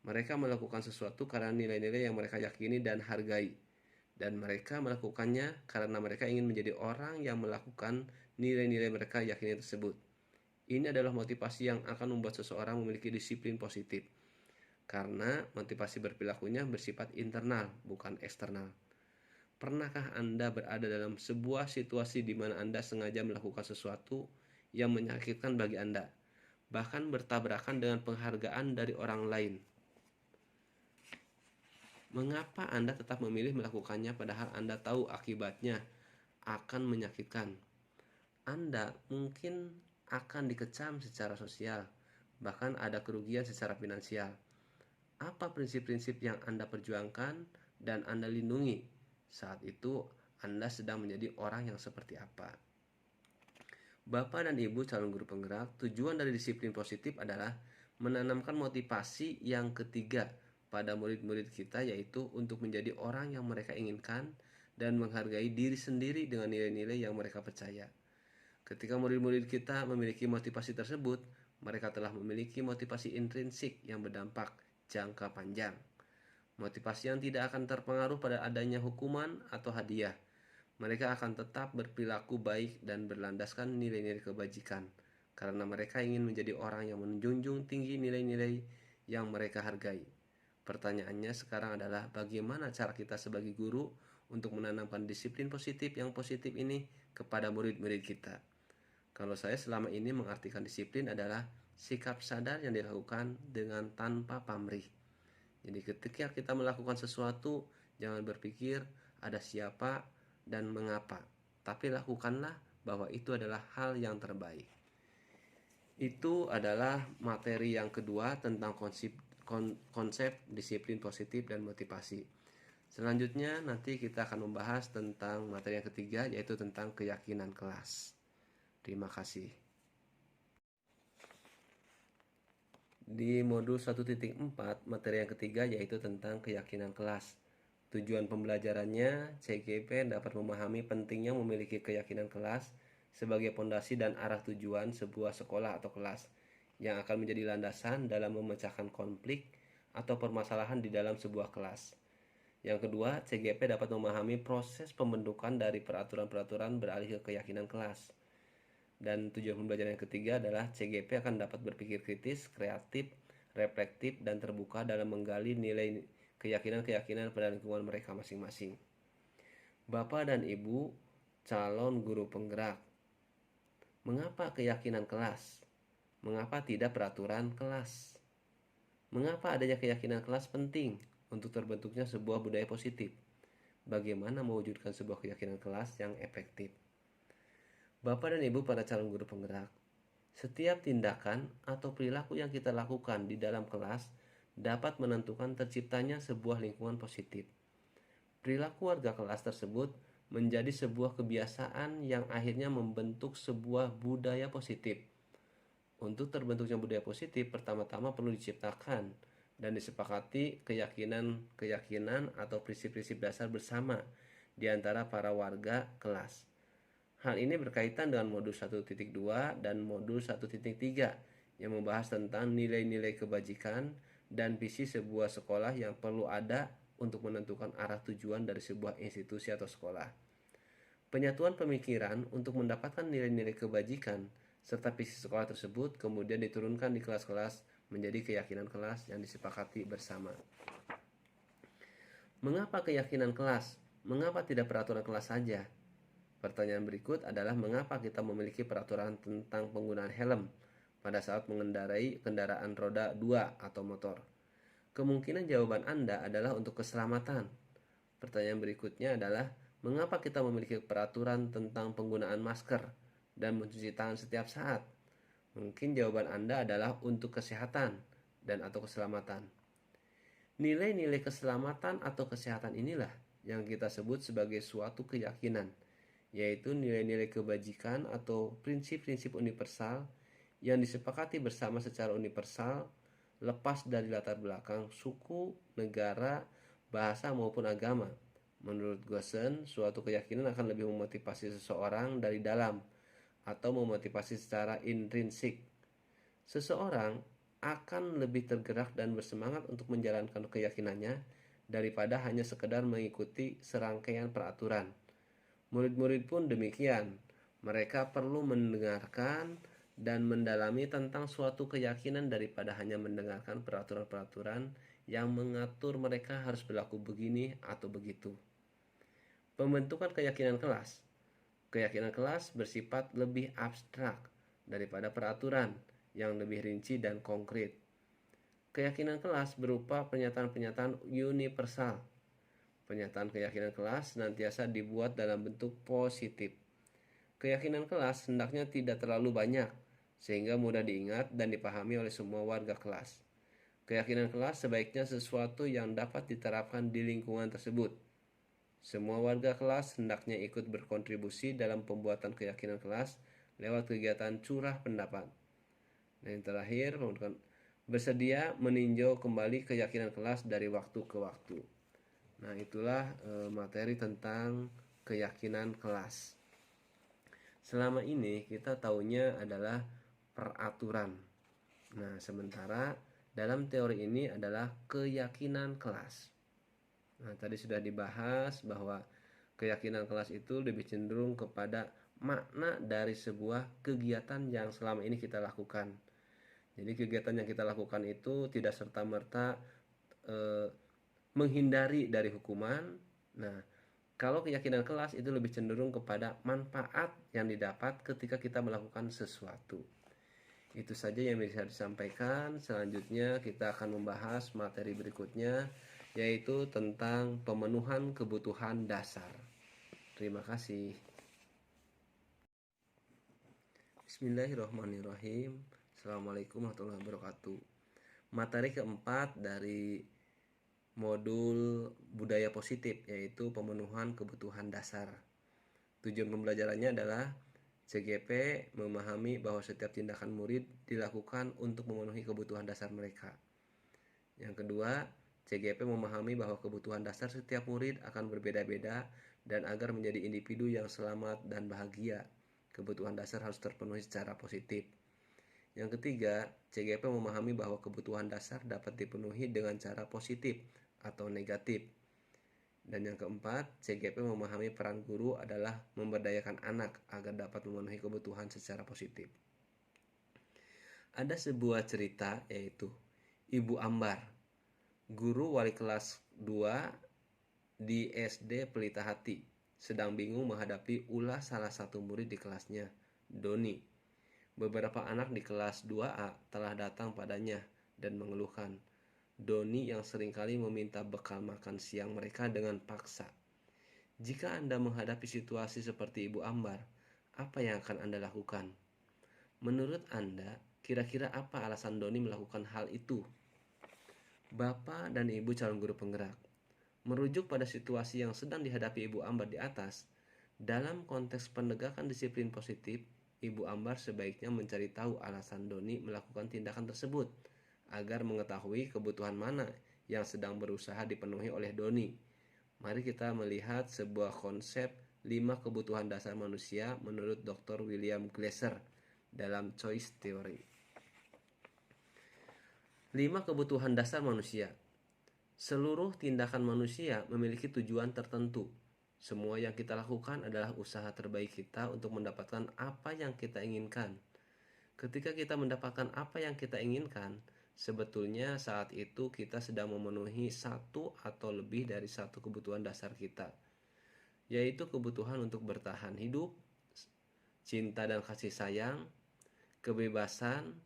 Mereka melakukan sesuatu karena nilai-nilai yang mereka yakini dan hargai. Dan mereka melakukannya karena mereka ingin menjadi orang yang melakukan nilai-nilai mereka yakini tersebut. Ini adalah motivasi yang akan membuat seseorang memiliki disiplin positif. Karena motivasi berperilakunya bersifat internal, bukan eksternal. Pernahkah Anda berada dalam sebuah situasi di mana Anda sengaja melakukan sesuatu yang menyakitkan bagi Anda, bahkan bertabrakan dengan penghargaan dari orang lain? Mengapa Anda tetap memilih melakukannya padahal Anda tahu akibatnya akan menyakitkan? Anda mungkin akan dikecam secara sosial, bahkan ada kerugian secara finansial. Apa prinsip-prinsip yang Anda perjuangkan dan Anda lindungi? Saat itu Anda sedang menjadi orang yang seperti apa? Bapak dan Ibu calon guru penggerak, tujuan dari disiplin positif adalah menanamkan motivasi yang ketiga pada murid-murid kita, yaitu untuk menjadi orang yang mereka inginkan dan menghargai diri sendiri dengan nilai-nilai yang mereka percaya. Ketika murid-murid kita memiliki motivasi tersebut, mereka telah memiliki motivasi intrinsik yang berdampak jangka panjang. Motivasi yang tidak akan terpengaruh pada adanya hukuman atau hadiah. Mereka akan tetap berperilaku baik dan berlandaskan nilai-nilai kebajikan, karena mereka ingin menjadi orang yang menjunjung tinggi nilai-nilai yang mereka hargai. Pertanyaannya sekarang adalah bagaimana cara kita sebagai guru untuk menanamkan disiplin positif yang positif ini kepada murid-murid kita. Kalau saya selama ini mengartikan disiplin adalah sikap sadar yang dilakukan dengan tanpa pamrih. Jadi ketika kita melakukan sesuatu, jangan berpikir ada siapa dan mengapa, tapi lakukanlah bahwa itu adalah hal yang terbaik. Itu adalah materi yang kedua tentang konsep disiplin positif dan motivasi. Selanjutnya nanti kita akan membahas tentang materi yang ketiga, yaitu tentang keyakinan kelas. Terima kasih. Di modul 1.4, materi yang ketiga yaitu tentang keyakinan kelas. Tujuan pembelajarannya, CGP dapat memahami pentingnya memiliki keyakinan kelas sebagai pondasi dan arah tujuan sebuah sekolah atau kelas yang akan menjadi landasan dalam memecahkan konflik atau permasalahan di dalam sebuah kelas. Yang kedua, CGP dapat memahami proses pembentukan dari peraturan-peraturan beralih ke keyakinan kelas. Dan tujuan pembelajaran yang ketiga adalah CGP akan dapat berpikir kritis, kreatif, reflektif, dan terbuka dalam menggali nilai keyakinan-keyakinan pada lingkungan mereka masing-masing. Bapak dan Ibu calon guru penggerak, mengapa keyakinan kelas? Mengapa tidak peraturan kelas? Mengapa adanya keyakinan kelas penting untuk terbentuknya sebuah budaya positif? Bagaimana mewujudkan sebuah keyakinan kelas yang efektif? Bapak dan Ibu para calon guru penggerak, setiap tindakan atau perilaku yang kita lakukan di dalam kelas dapat menentukan terciptanya sebuah lingkungan positif. Perilaku warga kelas tersebut menjadi sebuah kebiasaan yang akhirnya membentuk sebuah budaya positif. Untuk terbentuknya budaya positif, pertama-tama perlu diciptakan dan disepakati keyakinan atau prinsip-prinsip dasar bersama di antara para warga kelas. Hal ini berkaitan dengan modul 1.2 dan modul 1.3 yang membahas tentang nilai-nilai kebajikan dan visi sebuah sekolah yang perlu ada untuk menentukan arah tujuan dari sebuah institusi atau sekolah. Penyatuan pemikiran untuk mendapatkan nilai-nilai kebajikan serta visi sekolah tersebut kemudian diturunkan di kelas-kelas menjadi keyakinan kelas yang disepakati bersama. Mengapa keyakinan kelas? Mengapa tidak peraturan kelas saja? Pertanyaan berikut adalah mengapa kita memiliki peraturan tentang penggunaan helm pada saat mengendarai kendaraan roda 2 atau motor? Kemungkinan jawaban Anda adalah untuk keselamatan. Pertanyaan berikutnya adalah Mengapa kita memiliki peraturan tentang penggunaan masker dan mencuci tangan setiap saat? Mungkin jawaban Anda adalah untuk kesehatan dan atau keselamatan. Nilai-nilai keselamatan atau kesehatan inilah yang kita sebut sebagai suatu keyakinan, yaitu nilai-nilai kebajikan atau prinsip-prinsip universal yang disepakati bersama secara universal, lepas dari latar belakang suku, negara, bahasa maupun agama. Menurut Gosen, suatu keyakinan akan lebih memotivasi seseorang dari dalam atau memotivasi secara intrinsik. Seseorang akan lebih tergerak dan bersemangat untuk menjalankan keyakinannya daripada hanya sekedar mengikuti serangkaian peraturan. Murid-murid pun demikian. Mereka perlu mendengarkan dan mendalami tentang suatu keyakinan daripada hanya mendengarkan peraturan-peraturan yang mengatur mereka harus berlaku begini atau begitu. Pembentukan keyakinan kelas. Keyakinan kelas bersifat lebih abstrak daripada peraturan yang lebih rinci dan konkret. Keyakinan kelas berupa pernyataan-pernyataan universal. Pernyataan keyakinan kelas senantiasa dibuat dalam bentuk positif. Keyakinan kelas hendaknya tidak terlalu banyak, sehingga mudah diingat dan dipahami oleh semua warga kelas. Keyakinan kelas sebaiknya sesuatu yang dapat diterapkan di lingkungan tersebut. Semua warga kelas hendaknya ikut berkontribusi dalam pembuatan keyakinan kelas lewat kegiatan curah pendapat. Dan yang terakhir, bersedia meninjau kembali keyakinan kelas dari waktu ke waktu. Nah, itulah materi tentang keyakinan kelas. Selama ini kita taunya adalah peraturan. Nah, sementara dalam teori ini adalah keyakinan kelas. Nah, tadi sudah dibahas bahwa keyakinan kelas itu lebih cenderung kepada makna dari sebuah kegiatan yang selama ini kita lakukan. Jadi kegiatan yang kita lakukan itu tidak serta-merta menghindari dari hukuman. Nah, kalau keyakinan kelas itu lebih cenderung kepada manfaat yang didapat ketika kita melakukan sesuatu. Itu saja yang bisa disampaikan. Selanjutnya kita akan membahas materi berikutnya, yaitu tentang pemenuhan kebutuhan dasar. Terima kasih. Bismillahirrahmanirrahim. Assalamualaikum warahmatullahi wabarakatuh. Materi keempat dari modul budaya positif, yaitu pemenuhan kebutuhan dasar. Tujuan pembelajarannya adalah CGP memahami bahwa setiap tindakan murid dilakukan untuk memenuhi kebutuhan dasar mereka. Yang kedua, CGP memahami bahwa kebutuhan dasar setiap murid akan berbeda-beda dan agar menjadi individu yang selamat dan bahagia, kebutuhan dasar harus terpenuhi secara positif. Yang ketiga, CGP memahami bahwa kebutuhan dasar dapat dipenuhi dengan cara positif atau negatif. Dan yang keempat, CGP memahami peran guru adalah memberdayakan anak agar dapat memenuhi kebutuhan secara positif. Ada sebuah cerita, yaitu Ibu Ambar, guru wali kelas 2 di SD Pelita Hati, sedang bingung menghadapi ulah salah satu murid di kelasnya, Doni. Beberapa anak di kelas 2A telah datang padanya dan mengeluhkan Doni yang seringkali meminta bekal makan siang mereka dengan paksa. Jika Anda menghadapi situasi seperti Ibu Ambar, apa yang akan Anda lakukan? Menurut Anda, kira-kira apa alasan Doni melakukan hal itu? Bapak dan Ibu calon guru penggerak, merujuk pada situasi yang sedang dihadapi Ibu Ambar di atas, dalam konteks penegakan disiplin positif, Ibu Ambar sebaiknya mencari tahu alasan Doni melakukan tindakan tersebut, agar mengetahui kebutuhan mana yang sedang berusaha dipenuhi oleh Doni. Mari kita melihat sebuah konsep 5 kebutuhan dasar manusia menurut Dr. William Glasser dalam Choice Theory. 5 kebutuhan dasar manusia. Seluruh tindakan manusia memiliki tujuan tertentu. Semua yang kita lakukan adalah usaha terbaik kita untuk mendapatkan apa yang kita inginkan. Ketika kita mendapatkan apa yang kita inginkan, sebetulnya saat itu kita sedang memenuhi satu atau lebih dari satu kebutuhan dasar kita, yaitu kebutuhan untuk bertahan hidup, cinta dan kasih sayang, kebebasan,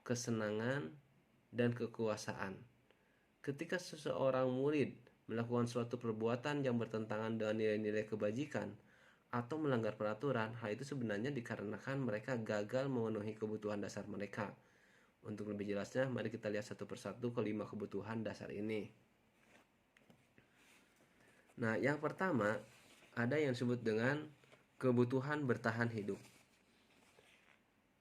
kesenangan, dan kekuasaan. Ketika seseorang murid melakukan suatu perbuatan yang bertentangan dengan nilai-nilai kebajikan, atau melanggar peraturan. Hal itu sebenarnya dikarenakan mereka gagal memenuhi kebutuhan dasar mereka. Untuk lebih jelasnya, mari kita lihat satu persatu kelima kebutuhan dasar ini. Nah, yang pertama ada yang disebut dengan kebutuhan bertahan hidup.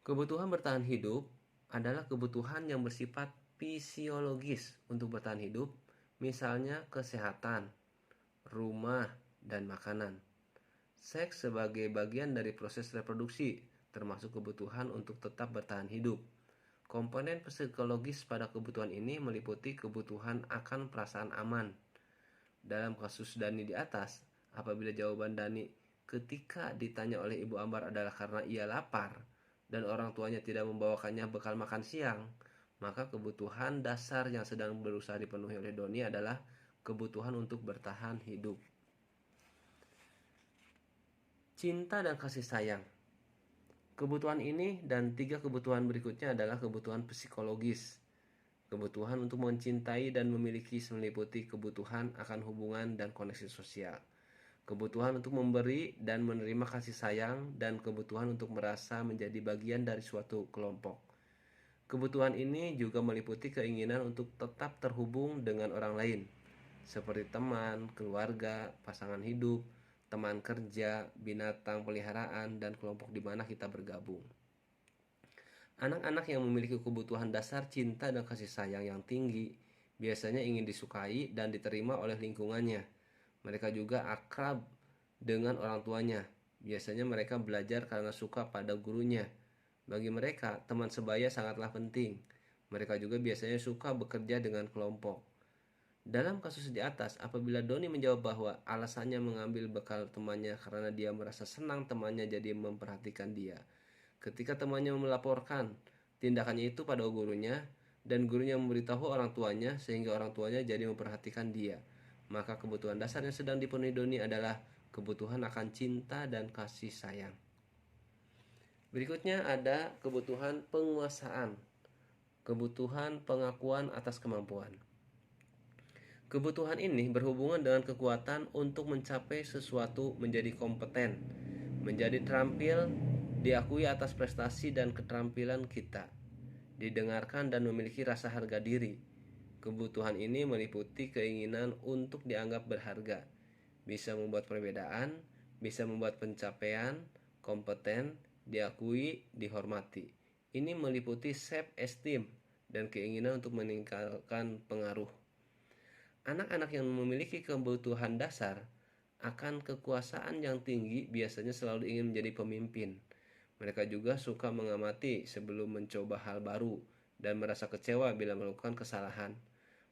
Kebutuhan bertahan hidup adalah kebutuhan yang bersifat fisiologis untuk bertahan hidup, misalnya kesehatan, rumah, dan makanan. Seks sebagai bagian dari proses reproduksi, termasuk kebutuhan untuk tetap bertahan hidup. Komponen psikologis pada kebutuhan ini meliputi kebutuhan akan perasaan aman. Dalam kasus Dani di atas, apabila jawaban Dani ketika ditanya oleh Ibu Ambar adalah karena ia lapar dan orang tuanya tidak membawakannya bekal makan siang, maka kebutuhan dasar yang sedang berusaha dipenuhi oleh Doni adalah kebutuhan untuk bertahan hidup. Cinta dan kasih sayang. Kebutuhan ini dan 3 kebutuhan berikutnya adalah kebutuhan psikologis. Kebutuhan untuk mencintai dan memiliki meliputi kebutuhan akan hubungan dan koneksi sosial. Kebutuhan untuk memberi dan menerima kasih sayang, dan kebutuhan untuk merasa menjadi bagian dari suatu kelompok. Kebutuhan ini juga meliputi keinginan untuk tetap terhubung dengan orang lain, seperti teman, keluarga, pasangan hidup, teman kerja, binatang peliharaan, dan kelompok di mana kita bergabung. Anak-anak yang memiliki kebutuhan dasar cinta dan kasih sayang yang tinggi biasanya ingin disukai dan diterima oleh lingkungannya. Mereka juga akrab dengan orang tuanya. Biasanya mereka belajar karena suka pada gurunya. Bagi mereka, teman sebaya sangatlah penting. Mereka juga biasanya suka bekerja dengan kelompok. Dalam kasus di atas, apabila Doni menjawab bahwa alasannya mengambil bekal temannya karena dia merasa senang temannya jadi memperhatikan dia. Ketika temannya melaporkan tindakannya itu pada gurunya, dan gurunya memberitahu orang tuanya sehingga orang tuanya jadi memperhatikan dia, maka kebutuhan dasar yang sedang dipenuhi Doni adalah kebutuhan akan cinta dan kasih sayang. Berikutnya ada kebutuhan penguasaan, kebutuhan pengakuan atas kemampuan. Kebutuhan ini berhubungan dengan kekuatan untuk mencapai sesuatu, menjadi kompeten, menjadi terampil, diakui atas prestasi dan keterampilan kita, didengarkan dan memiliki rasa harga diri. Kebutuhan ini meliputi keinginan untuk dianggap berharga, bisa membuat perbedaan, bisa membuat pencapaian, kompeten, diakui, dihormati. Ini meliputi self-esteem dan keinginan untuk meningkatkan pengaruh. Anak-anak yang memiliki kebutuhan dasar akan kekuasaan yang tinggi biasanya selalu ingin menjadi pemimpin. Mereka juga suka mengamati sebelum mencoba hal baru dan merasa kecewa bila melakukan kesalahan.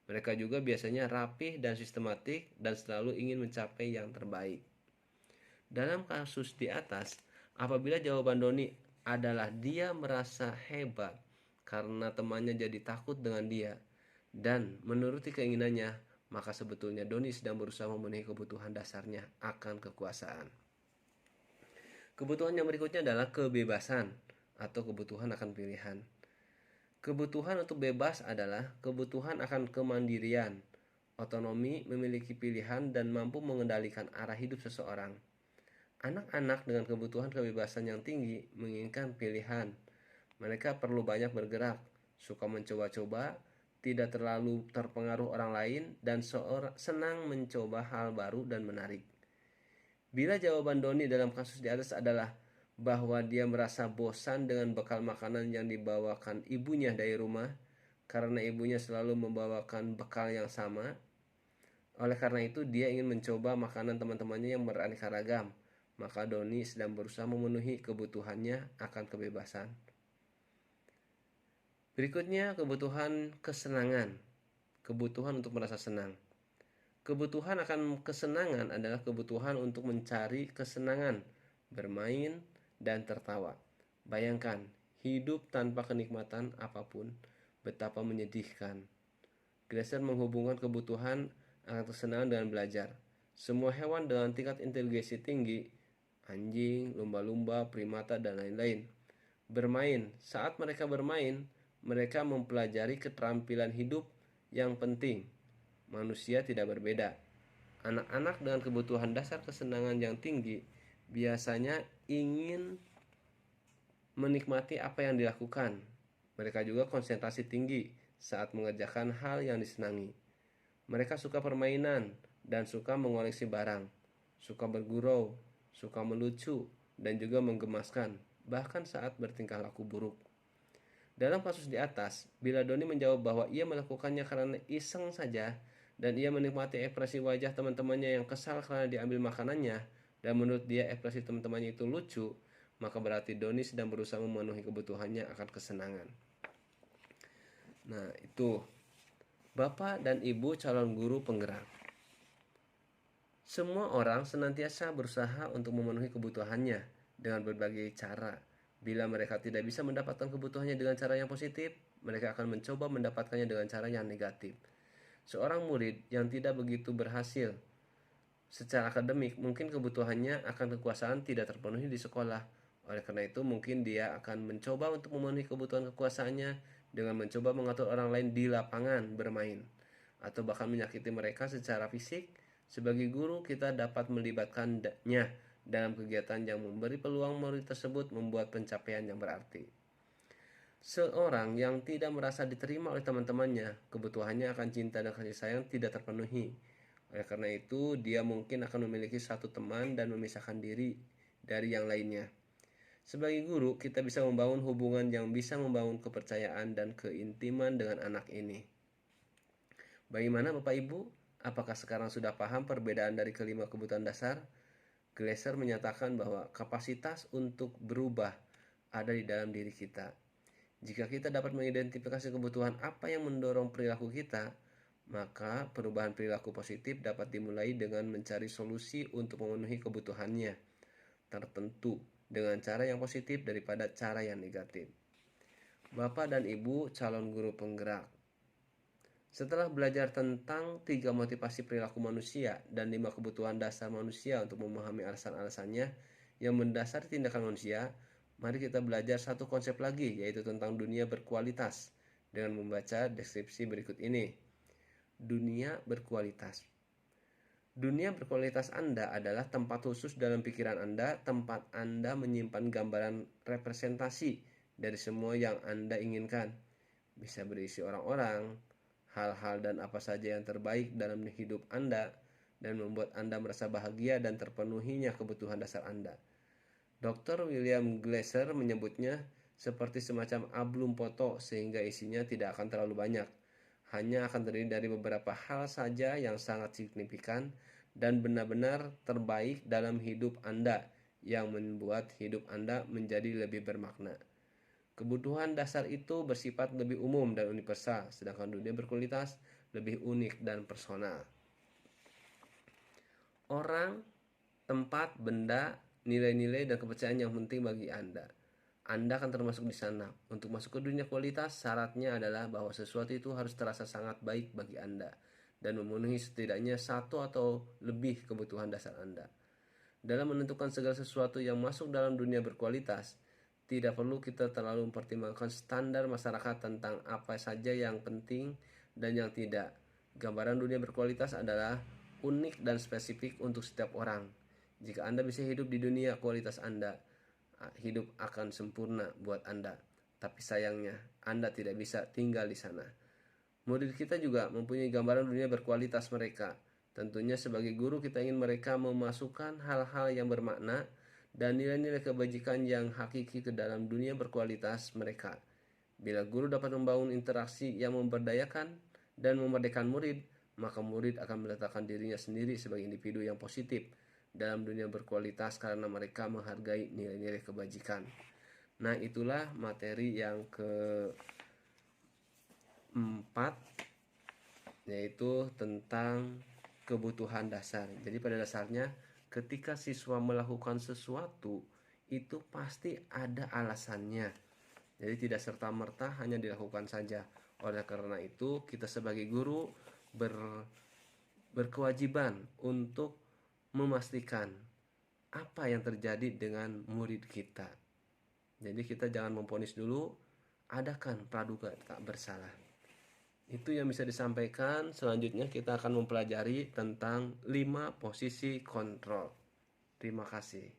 Mereka juga biasanya rapih dan sistematik dan selalu ingin mencapai yang terbaik. Dalam kasus di atas, apabila jawaban Doni adalah dia merasa hebat karena temannya jadi takut dengan dia dan menuruti keinginannya, maka sebetulnya Doni sedang berusaha memenuhi kebutuhan dasarnya akan kekuasaan. Kebutuhan yang berikutnya adalah kebebasan atau kebutuhan akan pilihan. Kebutuhan untuk bebas adalah kebutuhan akan kemandirian, otonomi, memiliki pilihan, dan mampu mengendalikan arah hidup seseorang. Anak-anak dengan kebutuhan kebebasan yang tinggi menginginkan pilihan. Mereka perlu banyak bergerak, suka mencoba-coba, tidak terlalu terpengaruh orang lain, dan senang mencoba hal baru dan menarik. Bila jawaban Doni dalam kasus di atas adalah bahwa dia merasa bosan dengan bekal makanan yang dibawakan ibunya dari rumah karena ibunya selalu membawakan bekal yang sama, oleh karena itu dia ingin mencoba makanan teman-temannya yang beraneka ragam, maka Doni sedang berusaha memenuhi kebutuhannya akan kebebasan. Berikutnya kebutuhan kesenangan, kebutuhan untuk merasa senang. Kebutuhan akan kesenangan adalah kebutuhan untuk mencari kesenangan, bermain, dan tertawa. Bayangkan, hidup tanpa kenikmatan apapun, betapa menyedihkan. Glaser menghubungkan kebutuhan akan kesenangan dengan belajar. Semua hewan dengan tingkat inteligensi tinggi, anjing, lumba-lumba, primata, dan lain-lain, bermain. Saat mereka bermain, mereka mempelajari keterampilan hidup yang penting. manusia tidak berbeda. Anak-anak dengan kebutuhan dasar kesenangan yang tinggi biasanya ingin menikmati apa yang dilakukan. Mereka juga konsentrasi tinggi saat mengerjakan hal yang disenangi. Mereka suka permainan dan suka mengoleksi barang, suka bergurau, suka melucu, dan juga menggemaskan, bahkan saat bertingkah laku buruk. Dalam kasus di atas, bila Doni menjawab bahwa ia melakukannya karena iseng saja, dan ia menikmati ekspresi wajah teman-temannya yang kesal karena diambil makanannya, dan menurut dia ekspresi teman-temannya itu lucu, maka berarti Doni sedang berusaha memenuhi kebutuhannya akan kesenangan. Nah, itu Bapak dan Ibu calon guru penggerak. Semua orang senantiasa berusaha untuk memenuhi kebutuhannya dengan berbagai cara. Bila mereka tidak bisa mendapatkan kebutuhannya dengan cara yang positif, mereka akan mencoba mendapatkannya dengan cara yang negatif. Seorang murid yang tidak begitu berhasil secara akademik, mungkin kebutuhannya akan kekuasaan tidak terpenuhi di sekolah. Oleh karena itu, mungkin dia akan mencoba untuk memenuhi kebutuhan kekuasaannya dengan mencoba mengatur orang lain di lapangan bermain, atau bahkan menyakiti mereka secara fisik. Sebagai guru, kita dapat melibatkannya dalam kegiatan yang memberi peluang murid tersebut membuat pencapaian yang berarti. Seorang yang tidak merasa diterima oleh teman-temannya, kebutuhannya akan cinta dan kasih sayang tidak terpenuhi. Oleh karena itu, dia mungkin akan memiliki satu teman dan memisahkan diri dari yang lainnya. Sebagai guru, kita bisa membangun hubungan yang bisa membangun kepercayaan dan keintiman dengan anak ini. Bagaimana Bapak Ibu? Apakah sekarang sudah paham perbedaan dari kelima kebutuhan dasar? Glasser menyatakan bahwa kapasitas untuk berubah ada di dalam diri kita. Jika kita dapat mengidentifikasi kebutuhan apa yang mendorong perilaku kita, maka perubahan perilaku positif dapat dimulai dengan mencari solusi untuk memenuhi kebutuhannya tertentu dengan cara yang positif daripada cara yang negatif. Bapak dan Ibu calon guru penggerak, setelah belajar tentang 3 motivasi perilaku manusia dan 5 kebutuhan dasar manusia untuk memahami alasan-alasannya yang mendasari tindakan manusia, mari kita belajar satu konsep lagi, yaitu tentang dunia berkualitas dengan membaca deskripsi berikut ini. Dunia berkualitas. Dunia berkualitas Anda adalah tempat khusus dalam pikiran Anda, tempat Anda menyimpan gambaran representasi dari semua yang Anda inginkan. Bisa berisi orang-orang, hal-hal dan apa saja yang terbaik dalam hidup Anda dan membuat Anda merasa bahagia dan terpenuhinya kebutuhan dasar Anda. Dr. William Glasser menyebutnya seperti semacam album foto sehingga isinya tidak akan terlalu banyak. Hanya akan terdiri dari beberapa hal saja yang sangat signifikan dan benar-benar terbaik dalam hidup Anda yang membuat hidup Anda menjadi lebih bermakna. Kebutuhan dasar itu bersifat lebih umum dan universal, sedangkan dunia berkualitas lebih unik dan personal. Orang, tempat, benda, nilai-nilai dan kepercayaan yang penting bagi Anda. Anda akan termasuk di sana. Untuk masuk ke dunia kualitas, syaratnya adalah bahwa sesuatu itu harus terasa sangat baik bagi Anda dan memenuhi setidaknya satu atau lebih kebutuhan dasar Anda. Dalam menentukan segala sesuatu yang masuk dalam dunia berkualitas, tidak perlu kita terlalu mempertimbangkan standar masyarakat tentang apa saja yang penting dan yang tidak. Gambaran dunia berkualitas adalah unik dan spesifik untuk setiap orang. Jika Anda bisa hidup di dunia kualitas Anda, hidup akan sempurna buat Anda. Tapi sayangnya, Anda tidak bisa tinggal di sana. Murid kita juga mempunyai gambaran dunia berkualitas mereka. Tentunya sebagai guru kita ingin mereka memasukkan hal-hal yang bermakna dan nilai-nilai kebajikan yang hakiki ke dalam dunia berkualitas mereka. Bila guru dapat membangun interaksi yang memberdayakan dan memerdekakan murid, maka murid akan meletakkan dirinya sendiri sebagai individu yang positif dalam dunia berkualitas karena mereka menghargai nilai-nilai kebajikan. Nah, itulah materi yang keempat, yaitu tentang kebutuhan dasar. Jadi pada dasarnya ketika siswa melakukan sesuatu itu pasti ada alasannya. Jadi tidak serta-merta hanya dilakukan saja. Oleh karena itu kita sebagai guru berkewajiban untuk memastikan apa yang terjadi dengan murid kita. Jadi kita jangan memvonis dulu, adakan praduga tak bersalah. Itu yang bisa disampaikan. Selanjutnya kita akan mempelajari tentang 5 posisi kontrol. Terima kasih.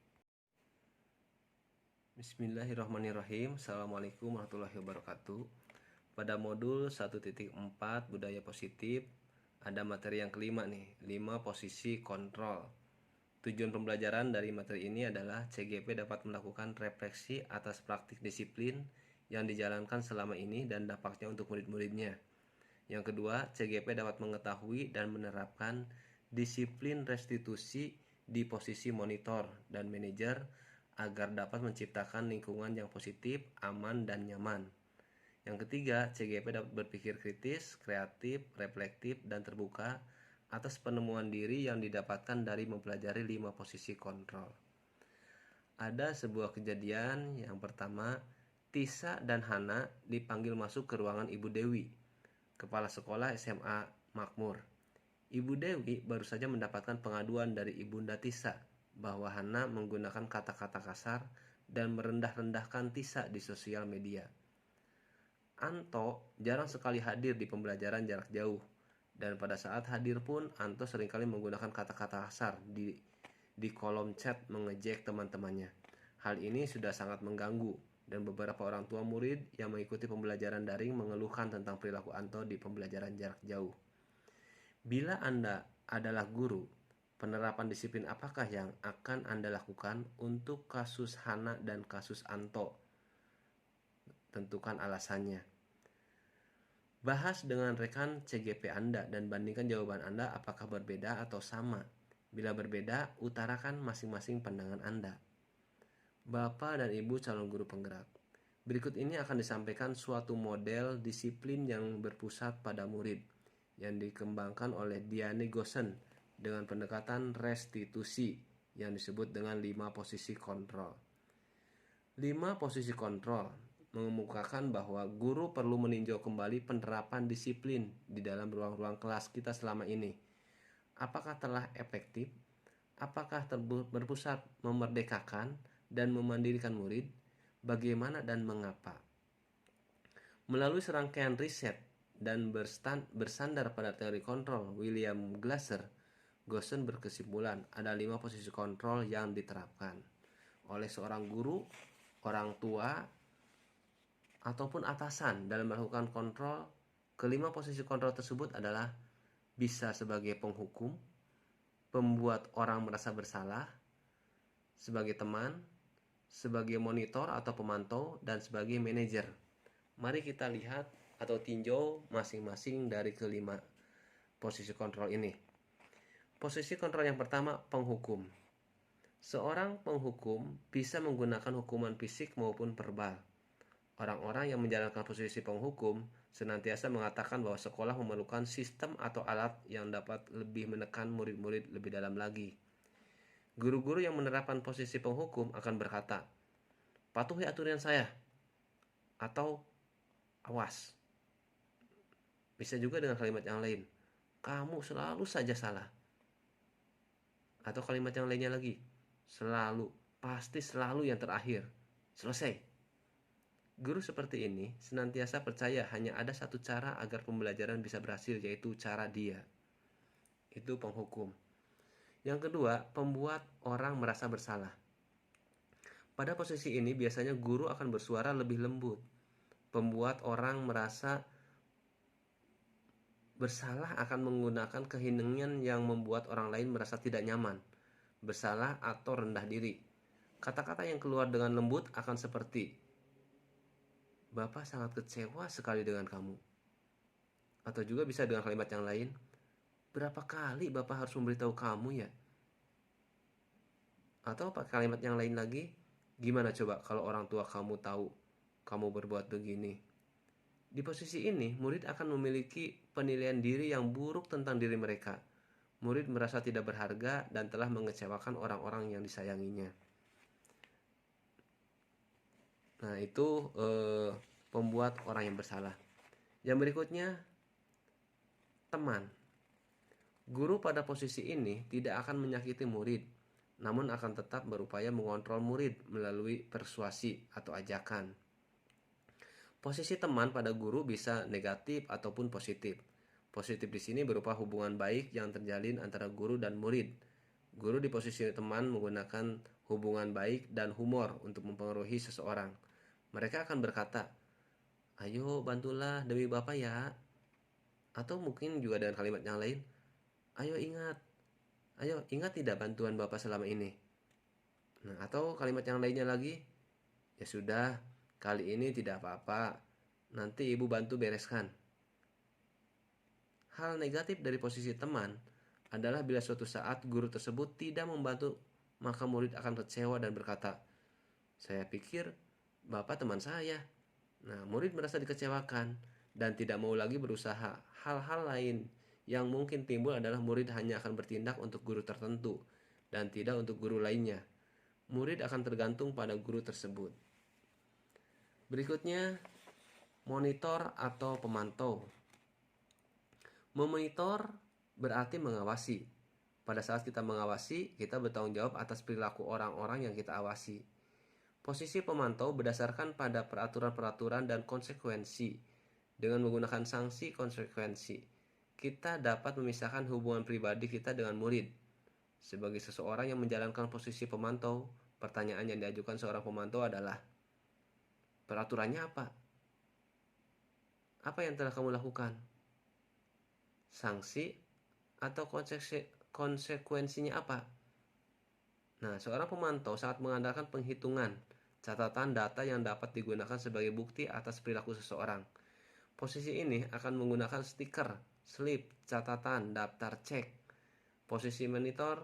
Bismillahirrahmanirrahim. Assalamualaikum warahmatullahi wabarakatuh. Pada modul 1.4 budaya positif ada materi yang kelima nih, 5 posisi kontrol. Tujuan pembelajaran dari materi ini adalah CGP dapat melakukan refleksi atas praktik disiplin yang dijalankan selama ini dan dampaknya untuk murid-muridnya. Yang kedua, CGP dapat mengetahui dan menerapkan disiplin restitusi di posisi monitor dan manajer agar dapat menciptakan lingkungan yang positif, aman, dan nyaman. Yang ketiga, CGP dapat berpikir kritis, kreatif, reflektif, dan terbuka atas penemuan diri yang didapatkan dari mempelajari 5 posisi kontrol. Ada sebuah kejadian. Yang pertama, Tisa dan Hana dipanggil masuk ke ruangan Ibu Dewi, Kepala Sekolah SMA Makmur. Ibu Dewi baru saja mendapatkan pengaduan dari Ibunda Tisa bahwa Hana menggunakan kata-kata kasar dan merendah-rendahkan Tisa di sosial media. Anto jarang sekali hadir di pembelajaran jarak jauh, dan pada saat hadir pun Anto seringkali menggunakan kata-kata kasar di kolom chat mengejek teman-temannya. Hal ini sudah sangat mengganggu, dan beberapa orang tua murid yang mengikuti pembelajaran daring mengeluhkan tentang perilaku Anto di pembelajaran jarak jauh. Bila Anda adalah guru, penerapan disiplin apakah yang akan Anda lakukan untuk kasus Hana dan kasus Anto? Tentukan alasannya. Bahas dengan rekan CGP Anda dan bandingkan jawaban Anda apakah berbeda atau sama. Bila berbeda, utarakan masing-masing pandangan Anda. Bapak dan Ibu calon guru penggerak, berikut ini akan disampaikan suatu model disiplin yang berpusat pada murid yang dikembangkan oleh Diane Gosen dengan pendekatan restitusi yang disebut dengan 5 posisi kontrol. 5 posisi kontrol mengemukakan bahwa guru perlu meninjau kembali penerapan disiplin di dalam ruang-ruang kelas kita selama ini. Apakah telah efektif? Apakah berpusat memerdekakan dan memandirikan murid? Bagaimana dan mengapa? Melalui serangkaian riset dan bersandar pada teori kontrol William Glasser, Gosen berkesimpulan ada 5 posisi kontrol yang diterapkan oleh seorang guru, orang tua, ataupun atasan dalam melakukan kontrol. Kelima posisi kontrol tersebut adalah bisa sebagai penghukum, pembuat orang merasa bersalah, sebagai teman, sebagai monitor atau pemantau, dan sebagai manajer. Mari kita lihat atau tinjau masing-masing dari kelima posisi kontrol ini. Posisi kontrol yang pertama, penghukum. Seorang penghukum bisa menggunakan hukuman fisik maupun verbal. Orang-orang yang menjalankan posisi penghukum senantiasa mengatakan bahwa sekolah memerlukan sistem atau alat yang dapat lebih menekan murid-murid lebih dalam lagi. Guru-guru yang menerapkan posisi penghukum akan berkata, "Patuhi aturan saya," atau "Awas." Bisa juga dengan kalimat yang lain, "Kamu selalu saja salah." Atau kalimat yang lainnya lagi, "Selalu, pasti selalu yang terakhir. Selesai." Guru seperti ini senantiasa percaya hanya ada satu cara agar pembelajaran bisa berhasil, yaitu cara dia. Itu penghukum. Yang kedua, pembuat orang merasa bersalah. Pada posisi ini biasanya guru akan bersuara lebih lembut. Pembuat orang merasa bersalah akan menggunakan keheningan yang membuat orang lain merasa tidak nyaman, bersalah atau rendah diri. Kata-kata yang keluar dengan lembut akan seperti, "Bapak sangat kecewa sekali dengan kamu." Atau juga bisa dengan kalimat yang lain, "Berapa kali Bapak harus memberitahu kamu ya?" Atau pakai kalimat yang lain lagi, "Gimana coba kalau orang tua kamu tahu kamu berbuat begini?" Di posisi ini, murid akan memiliki penilaian diri yang buruk tentang diri mereka. Murid merasa tidak berharga dan telah mengecewakan orang-orang yang disayanginya. Nah, itu pembuat orang yang bersalah. Yang berikutnya, teman. Guru pada posisi ini tidak akan menyakiti murid, namun akan tetap berupaya mengontrol murid melalui persuasi atau ajakan. Posisi teman pada guru bisa negatif ataupun positif. Positif di sini berupa hubungan baik yang terjalin antara guru dan murid. Guru di posisi teman menggunakan hubungan baik dan humor untuk mempengaruhi seseorang. Mereka akan berkata, "Ayo bantulah demi Bapak ya." Atau mungkin juga dengan kalimat yang lain, "Ayo ingat, ayo ingat tidak bantuan Bapak selama ini." Nah, atau kalimat yang lainnya lagi, "Ya sudah, kali ini tidak apa-apa. Nanti Ibu bantu bereskan." Hal negatif dari posisi teman adalah bila suatu saat guru tersebut tidak membantu, maka murid akan kecewa dan berkata, "Saya pikir Bapak teman saya." Nah, murid merasa dikecewakan dan tidak mau lagi berusaha. Hal-hal lain yang mungkin timbul adalah murid hanya akan bertindak untuk guru tertentu dan tidak untuk guru lainnya. Murid akan tergantung pada guru tersebut. Berikutnya, monitor atau pemantau. Memonitor berarti mengawasi. Pada saat kita mengawasi, kita bertanggung jawab atas perilaku orang-orang yang kita awasi. Posisi pemantau berdasarkan pada peraturan-peraturan dan konsekuensi. Dengan menggunakan sanksi konsekuensi, kita dapat memisahkan hubungan pribadi kita dengan murid. Sebagai seseorang yang menjalankan posisi pemantau, pertanyaan yang diajukan seorang pemantau adalah, peraturannya apa? Apa yang telah kamu lakukan? Sanksi atau konsekuensinya apa? Nah, seorang pemantau sangat mengandalkan penghitungan, catatan data yang dapat digunakan sebagai bukti atas perilaku seseorang. Posisi ini akan menggunakan stiker, slip, catatan, daftar cek. Posisi monitor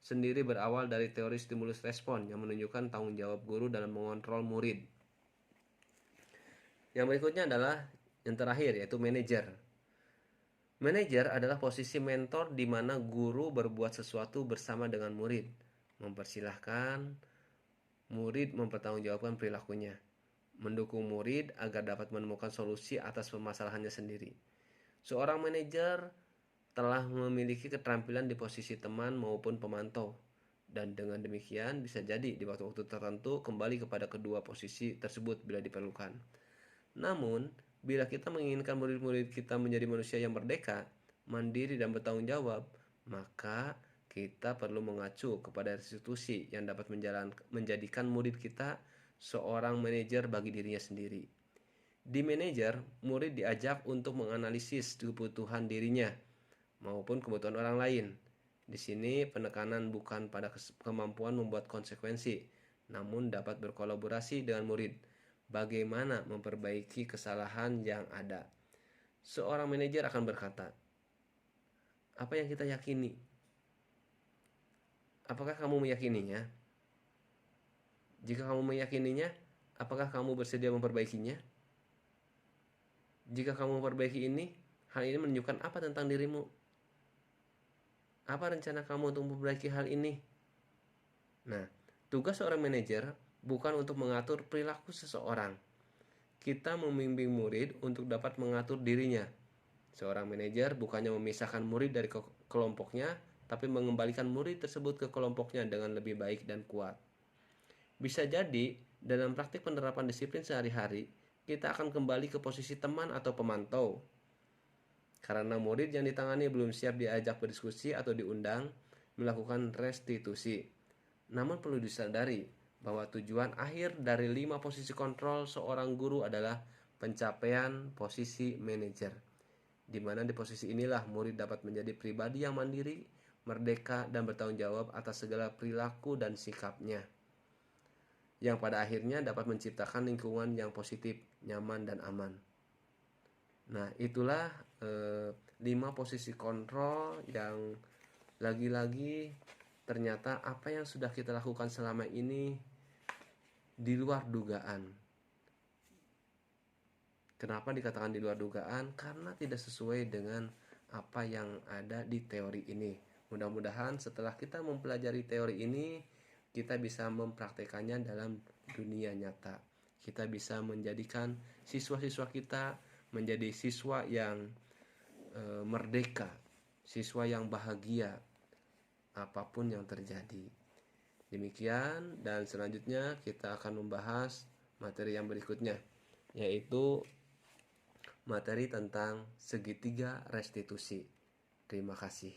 sendiri berawal dari teori stimulus respon yang menunjukkan tanggung jawab guru dalam mengontrol murid. Yang berikutnya adalah yang terakhir, yaitu manajer. Manajer adalah posisi mentor di mana guru berbuat sesuatu bersama dengan murid, mempersilahkan murid mempertanggungjawabkan perilakunya, mendukung murid agar dapat menemukan solusi atas permasalahannya sendiri. Seorang manajer telah memiliki keterampilan di posisi teman maupun pemantau, dan dengan demikian bisa jadi di waktu-waktu tertentu kembali kepada kedua posisi tersebut bila diperlukan. Namun, bila kita menginginkan murid-murid kita menjadi manusia yang merdeka, mandiri dan bertanggung jawab, maka kita perlu mengacu kepada institusi yang dapat menjadikan murid kita seorang manajer bagi dirinya sendiri. Di manajer, murid diajak untuk menganalisis kebutuhan dirinya maupun kebutuhan orang lain. Di sini penekanan bukan pada kemampuan membuat konsekuensi, namun dapat berkolaborasi dengan murid. Bagaimana memperbaiki kesalahan yang ada. Seorang manajer akan berkata, apa yang kita yakini? Apakah kamu meyakininya? Jika kamu meyakininya, apakah kamu bersedia memperbaikinya? Jika kamu memperbaiki ini, hal ini menunjukkan apa tentang dirimu? Apa rencana kamu untuk memperbaiki hal ini? Nah, tugas seorang manajer bukan untuk mengatur perilaku seseorang. Kita membimbing murid untuk dapat mengatur dirinya. Seorang manajer bukannya memisahkan murid dari kelompoknya, tapi mengembalikan murid tersebut ke kelompoknya dengan lebih baik dan kuat. Bisa jadi, dalam praktik penerapan disiplin sehari-hari, kita akan kembali ke posisi teman atau pemantau. Karena murid yang ditangani belum siap diajak berdiskusi atau diundang melakukan restitusi. Namun perlu disadari bahwa tujuan akhir dari 5 posisi kontrol seorang guru adalah pencapaian posisi manajer, di mana di posisi inilah murid dapat menjadi pribadi yang mandiri, merdeka, dan bertanggung jawab atas segala perilaku dan sikapnya, yang pada akhirnya dapat menciptakan lingkungan yang positif, nyaman, dan aman. Nah, itulah 5 posisi kontrol yang lagi-lagi ternyata apa yang sudah kita lakukan selama ini di luar dugaan. Kenapa dikatakan di luar dugaan? Karena tidak sesuai dengan apa yang ada di teori ini. Mudah-mudahan setelah kita mempelajari teori ini, kita bisa mempraktekannya dalam dunia nyata. Kita bisa menjadikan siswa-siswa kita menjadi siswa yang merdeka, siswa yang bahagia apapun yang terjadi. Demikian, dan selanjutnya kita akan membahas materi yang berikutnya. yaitu materi tentang segitiga restitusi. Terima kasih.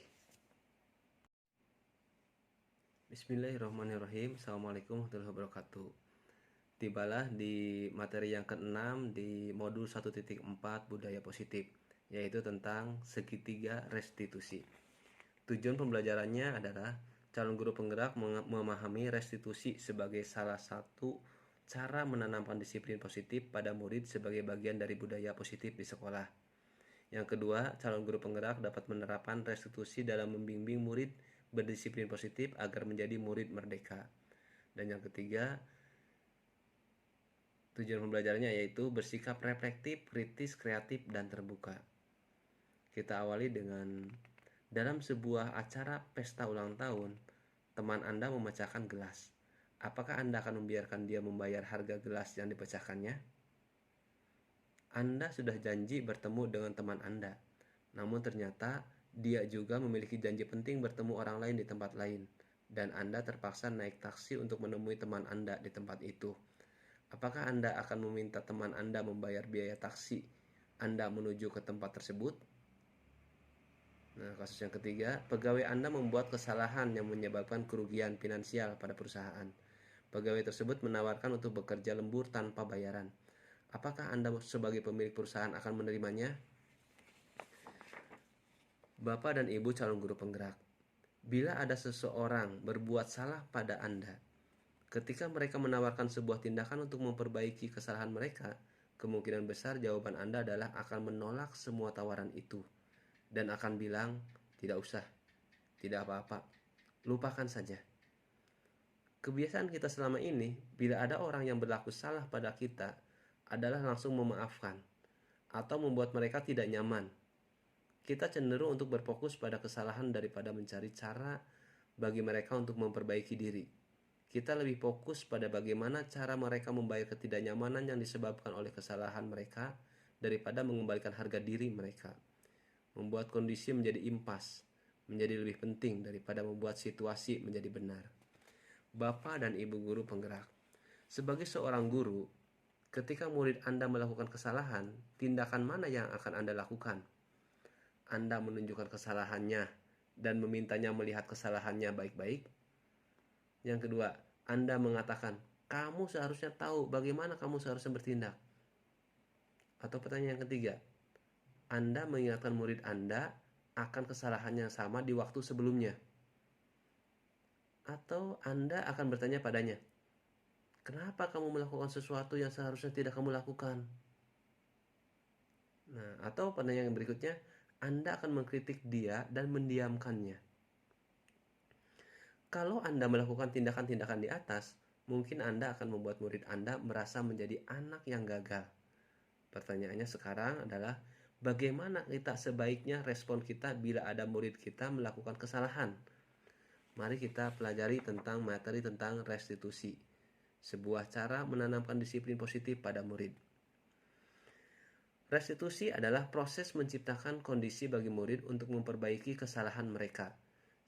Bismillahirrahmanirrahim. Assalamualaikum warahmatullahi wabarakatuh. Tibalah di materi yang ke-6 di modul 1.4 budaya positif, yaitu tentang segitiga restitusi. Tujuan pembelajarannya adalah calon guru penggerak memahami restitusi sebagai salah satu cara menanamkan disiplin positif pada murid sebagai bagian dari budaya positif di sekolah. Yang kedua, calon guru penggerak dapat menerapkan restitusi dalam membimbing murid berdisiplin positif agar menjadi murid merdeka. Dan yang ketiga, tujuan pembelajarannya yaitu bersikap reflektif, kritis, kreatif, dan terbuka. Kita awali dengan dalam sebuah acara pesta ulang tahun, teman Anda memecahkan gelas. Apakah Anda akan membiarkan dia membayar harga gelas yang dipecahkannya? Anda sudah janji bertemu dengan teman Anda, namun ternyata dia juga memiliki janji penting bertemu orang lain di tempat lain, dan Anda terpaksa naik taksi untuk menemui teman Anda di tempat itu. Apakah Anda akan meminta teman Anda membayar biaya taksi Anda menuju ke tempat tersebut? Nah, kasus yang ketiga, pegawai Anda membuat kesalahan yang menyebabkan kerugian finansial pada perusahaan. Pegawai tersebut menawarkan untuk bekerja lembur tanpa bayaran. Apakah Anda sebagai pemilik perusahaan akan menerimanya? Bapak dan Ibu calon guru penggerak, bila ada seseorang berbuat salah pada Anda, ketika mereka menawarkan sebuah tindakan untuk memperbaiki kesalahan mereka, kemungkinan besar jawaban Anda adalah akan menolak semua tawaran itu dan akan bilang, tidak usah, tidak apa-apa, lupakan saja. Kebiasaan kita selama ini, bila ada orang yang berlaku salah pada kita, adalah langsung memaafkan atau membuat mereka tidak nyaman. Kita cenderung untuk berfokus pada kesalahan daripada mencari cara bagi mereka untuk memperbaiki diri. Kita lebih fokus pada bagaimana cara mereka membayar ketidaknyamanan yang disebabkan oleh kesalahan mereka daripada mengembalikan harga diri mereka. Membuat kondisi menjadi impas menjadi lebih penting daripada membuat situasi menjadi benar. Bapak dan Ibu guru penggerak, sebagai seorang guru, ketika murid Anda melakukan kesalahan, tindakan mana yang akan Anda lakukan? Anda menunjukkan kesalahannya dan memintanya melihat kesalahannya baik-baik. Yang kedua, Anda mengatakan, kamu seharusnya tahu bagaimana kamu seharusnya bertindak. Atau pertanyaan yang ketiga, Anda mengingatkan murid Anda akan kesalahan yang sama di waktu sebelumnya. Atau Anda akan bertanya padanya, kenapa kamu melakukan sesuatu yang seharusnya tidak kamu lakukan? Nah, atau pertanyaan yang berikutnya, Anda akan mengkritik dia dan mendiamkannya. Kalau Anda melakukan tindakan-tindakan di atas, mungkin Anda akan membuat murid Anda merasa menjadi anak yang gagal. Pertanyaannya sekarang adalah, bagaimana kita sebaiknya respon kita bila ada murid kita melakukan kesalahan? Mari kita pelajari tentang materi tentang restitusi, sebuah cara menanamkan disiplin positif pada murid. Restitusi adalah proses menciptakan kondisi bagi murid untuk memperbaiki kesalahan mereka,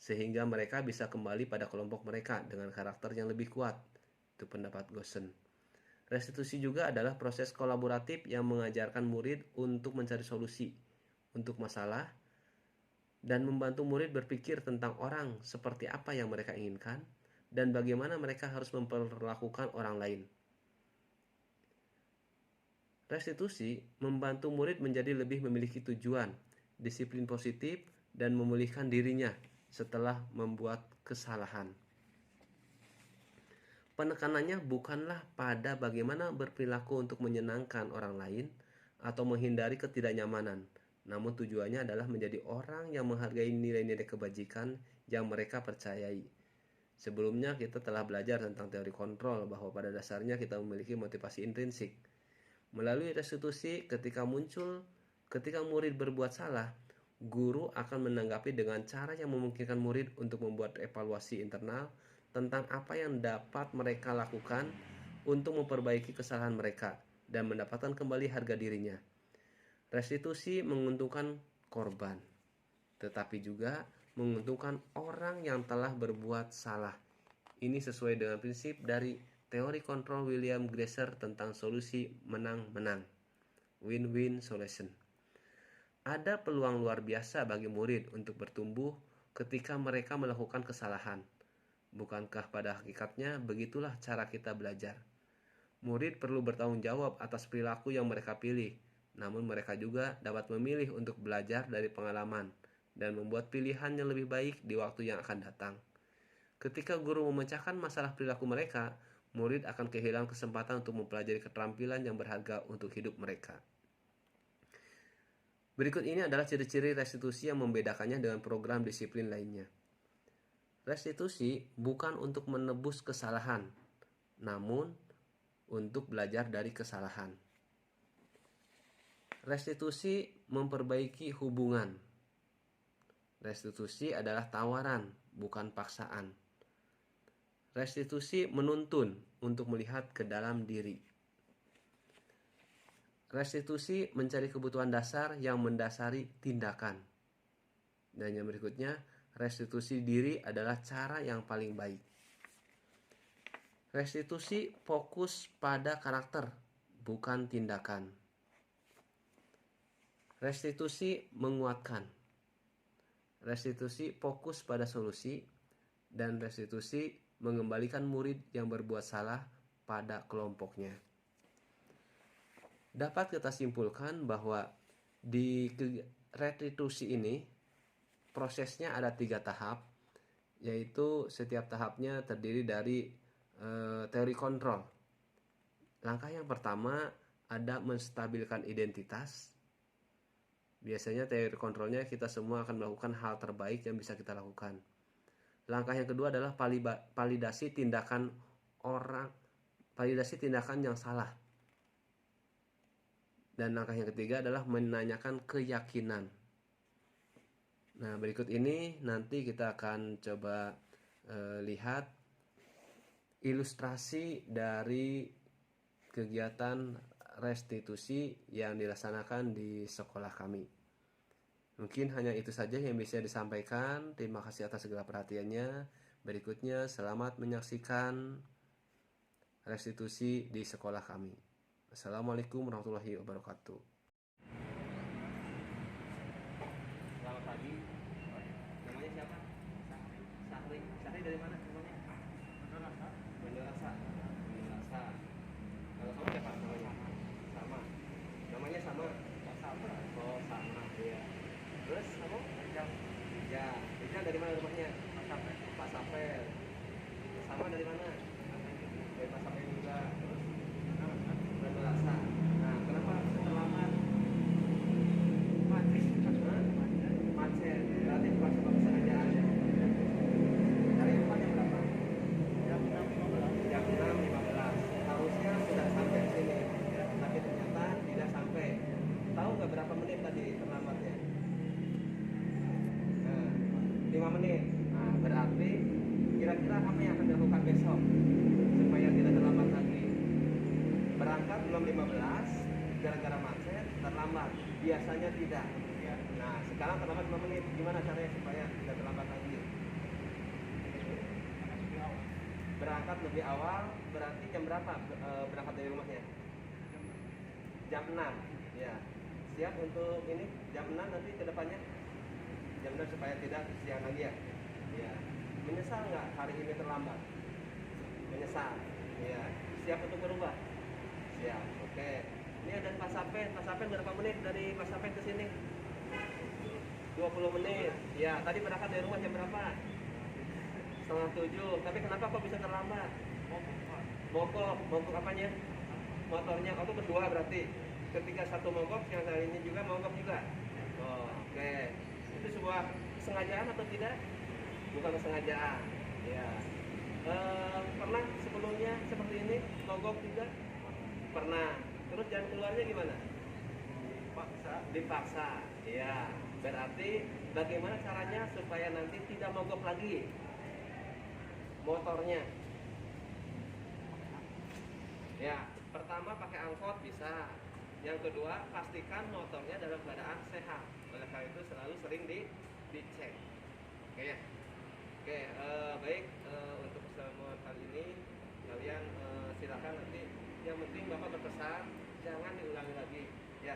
sehingga mereka bisa kembali pada kelompok mereka dengan karakter yang lebih kuat. Itu pendapat Gosen. Restitusi juga adalah proses kolaboratif yang mengajarkan murid untuk mencari solusi untuk masalah dan membantu murid berpikir tentang orang seperti apa yang mereka inginkan dan bagaimana mereka harus memperlakukan orang lain. Restitusi membantu murid menjadi lebih memiliki tujuan, disiplin positif, dan memulihkan dirinya setelah membuat kesalahan. Penekanannya bukanlah pada bagaimana berperilaku untuk menyenangkan orang lain atau menghindari ketidaknyamanan, namun tujuannya adalah menjadi orang yang menghargai nilai-nilai kebajikan yang mereka percayai. Sebelumnya kita telah belajar tentang teori kontrol bahwa pada dasarnya kita memiliki motivasi intrinsik. Melalui restitusi, ketika murid berbuat salah, guru akan menanggapi dengan cara yang memungkinkan murid untuk membuat evaluasi internal tentang apa yang dapat mereka lakukan untuk memperbaiki kesalahan mereka dan mendapatkan kembali harga dirinya. Restitusi menguntungkan korban, tetapi juga menguntungkan orang yang telah berbuat salah. Ini sesuai dengan prinsip dari teori kontrol William Glasser tentang solusi menang-menang, win-win solution. Ada peluang luar biasa bagi murid untuk bertumbuh ketika mereka melakukan kesalahan. Bukankah pada hakikatnya begitulah cara kita belajar? Murid perlu bertanggung jawab atas perilaku yang mereka pilih, namun mereka juga dapat memilih untuk belajar dari pengalaman dan membuat pilihan yang lebih baik di waktu yang akan datang. Ketika guru memecahkan masalah perilaku mereka, murid akan kehilangan kesempatan untuk mempelajari keterampilan yang berharga untuk hidup mereka. Berikut ini adalah ciri-ciri restitusi yang membedakannya dengan program disiplin lainnya. Restitusi bukan untuk menebus kesalahan, namun untuk belajar dari kesalahan. Restitusi memperbaiki hubungan. Restitusi adalah tawaran, bukan paksaan. Restitusi menuntun untuk melihat ke dalam diri. Restitusi mencari kebutuhan dasar yang mendasari tindakan. Dan yang berikutnya, restitusi diri adalah cara yang paling baik. Restitusi fokus pada karakter, bukan tindakan. Restitusi menguatkan. Restitusi fokus pada solusi, dan restitusi mengembalikan murid yang berbuat salah pada kelompoknya. Dapat kita simpulkan bahwa di restitusi ini prosesnya ada 3 tahap, yaitu setiap tahapnya terdiri dari teori kontrol. Langkah yang pertama ada menstabilkan identitas. Biasanya teori kontrolnya kita semua akan melakukan hal terbaik yang bisa kita lakukan. Langkah yang kedua adalah validasi tindakan yang salah. Dan langkah yang ketiga adalah menanyakan keyakinan. Nah, berikut ini nanti kita akan coba lihat ilustrasi dari kegiatan restitusi yang dilaksanakan di sekolah kami. Mungkin hanya itu saja yang bisa disampaikan. Terima kasih atas segala perhatiannya. Berikutnya, selamat menyaksikan restitusi di sekolah kami. Assalamualaikum warahmatullahi wabarakatuh. Selamat pagi. Namanya siapa? Sahri. Sahri dari mana namanya? Mendelasa. Kalau kamu siapa namanya? Sama. Namanya sama. Oh, sama. Iya. Terus kamu? Ya. Rijal dari mana rumahnya? Pak Sapel. Sama dari mana? Dari Pak Sapel juga. Terus? Mendelasa. Nah, kenapa terlambat? Macet. Berarti bukan sebab kesengajaan. Dari rumah jam berapa? Jam 6.15. Harusnya sudah sampai sini, tapi ternyata tidak sampai. Tahu nggak berapa menit tadi terlambatnya? 5 menit. Nah, berarti kira-kira apa yang akan dilakukan besok supaya tidak terlambat lagi? Berangkat belum 15, gara-gara macet terlambat. Biasanya tidak. Nah, sekarang terlambat 5 menit. Gimana caranya supaya tidak terlambat lagi? Berangkat lebih awal, berarti jam berapa berangkat dari rumahnya? Jam 6. Ya. Siap untuk ini jam 6 nanti ke depannya? Jam 6 supaya tidak siang lagi ya? Ya. Menyesal nggak hari ini terlambat? Menyesal. Ya. Siap untuk berubah? Siap. Oke. Ini ada Pak Sapen. Pak Sapen berapa menit dari Pak Sapen ke sini? 20 menit. Ya, tadi berangkat dari rumah jam berapa? 6:30. Tapi kenapa kok bisa terlambat? Mogok apanya? Motornya. Aku berdua berarti. Ketika satu mogok, yang hari ini juga mogok juga. Oh, oke. Itu sebuah kesengajaan atau tidak? Bukan kesengajaan. Ya. Pernah sebelumnya seperti ini mogok juga? Pernah. Terus jalan keluarnya gimana? Dipaksa. Ya. Berarti bagaimana caranya supaya nanti tidak mogok lagi motornya? Ya, pertama pakai angkot bisa. Yang kedua, pastikan motornya dalam keadaan sehat. Oleh karena itu selalu sering dicek. Oke ya. Oke, baik, untuk pertemuan kali ini kalian silakan nanti. Yang penting Bapak berpesan jangan diulangi lagi. Ya,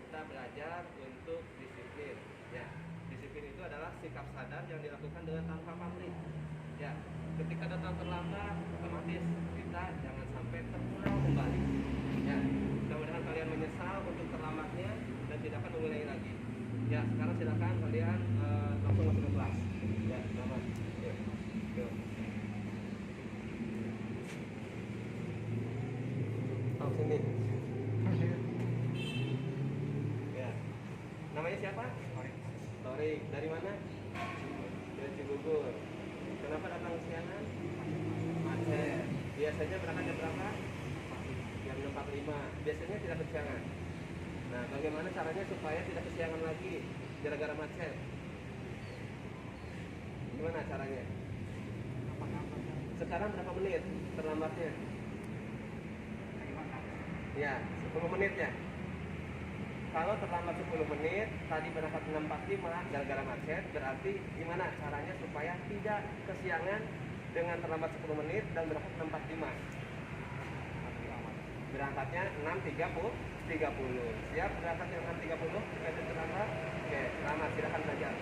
kita belajar untuk disiplin. Ya, disiplin itu adalah sikap sadar yang dilakukan dengan tanpa pamrih. Ya, ketika datang terlambat, otomatis kita jangan sampai terulang kembali. Ya, mudah-mudahan kalian menyesal untuk terlambatnya dan tidak akan mengulangi lagi. Ya, sekarang silakan kalian langsung masuk ke kelas. Ya, selamat. Ya, yuk. Oh, sini. Ya. Namanya siapa? Torik. Dari mana? Dari Cibubur. Kenapa datang kesiangan? Macet. Biasanya berangkat jam berapa? Jam 6.45. Biasanya tidak kesiangan. Nah, bagaimana caranya supaya tidak kesiangan lagi gara-gara macet? Gimana caranya? Sekarang berapa menit terlambatnya? Ya, 10 menit ya. Kalau terlambat 10 menit, tadi berangkat 6.45 gara-gara macet, berarti gimana caranya supaya tidak kesiangan dengan terlambat 10 menit dan berangkat 6.45? Berangkatnya 6.30. Siap berangkat 6.30? Kita terlambat? Oke, selamat, silahkan belajar.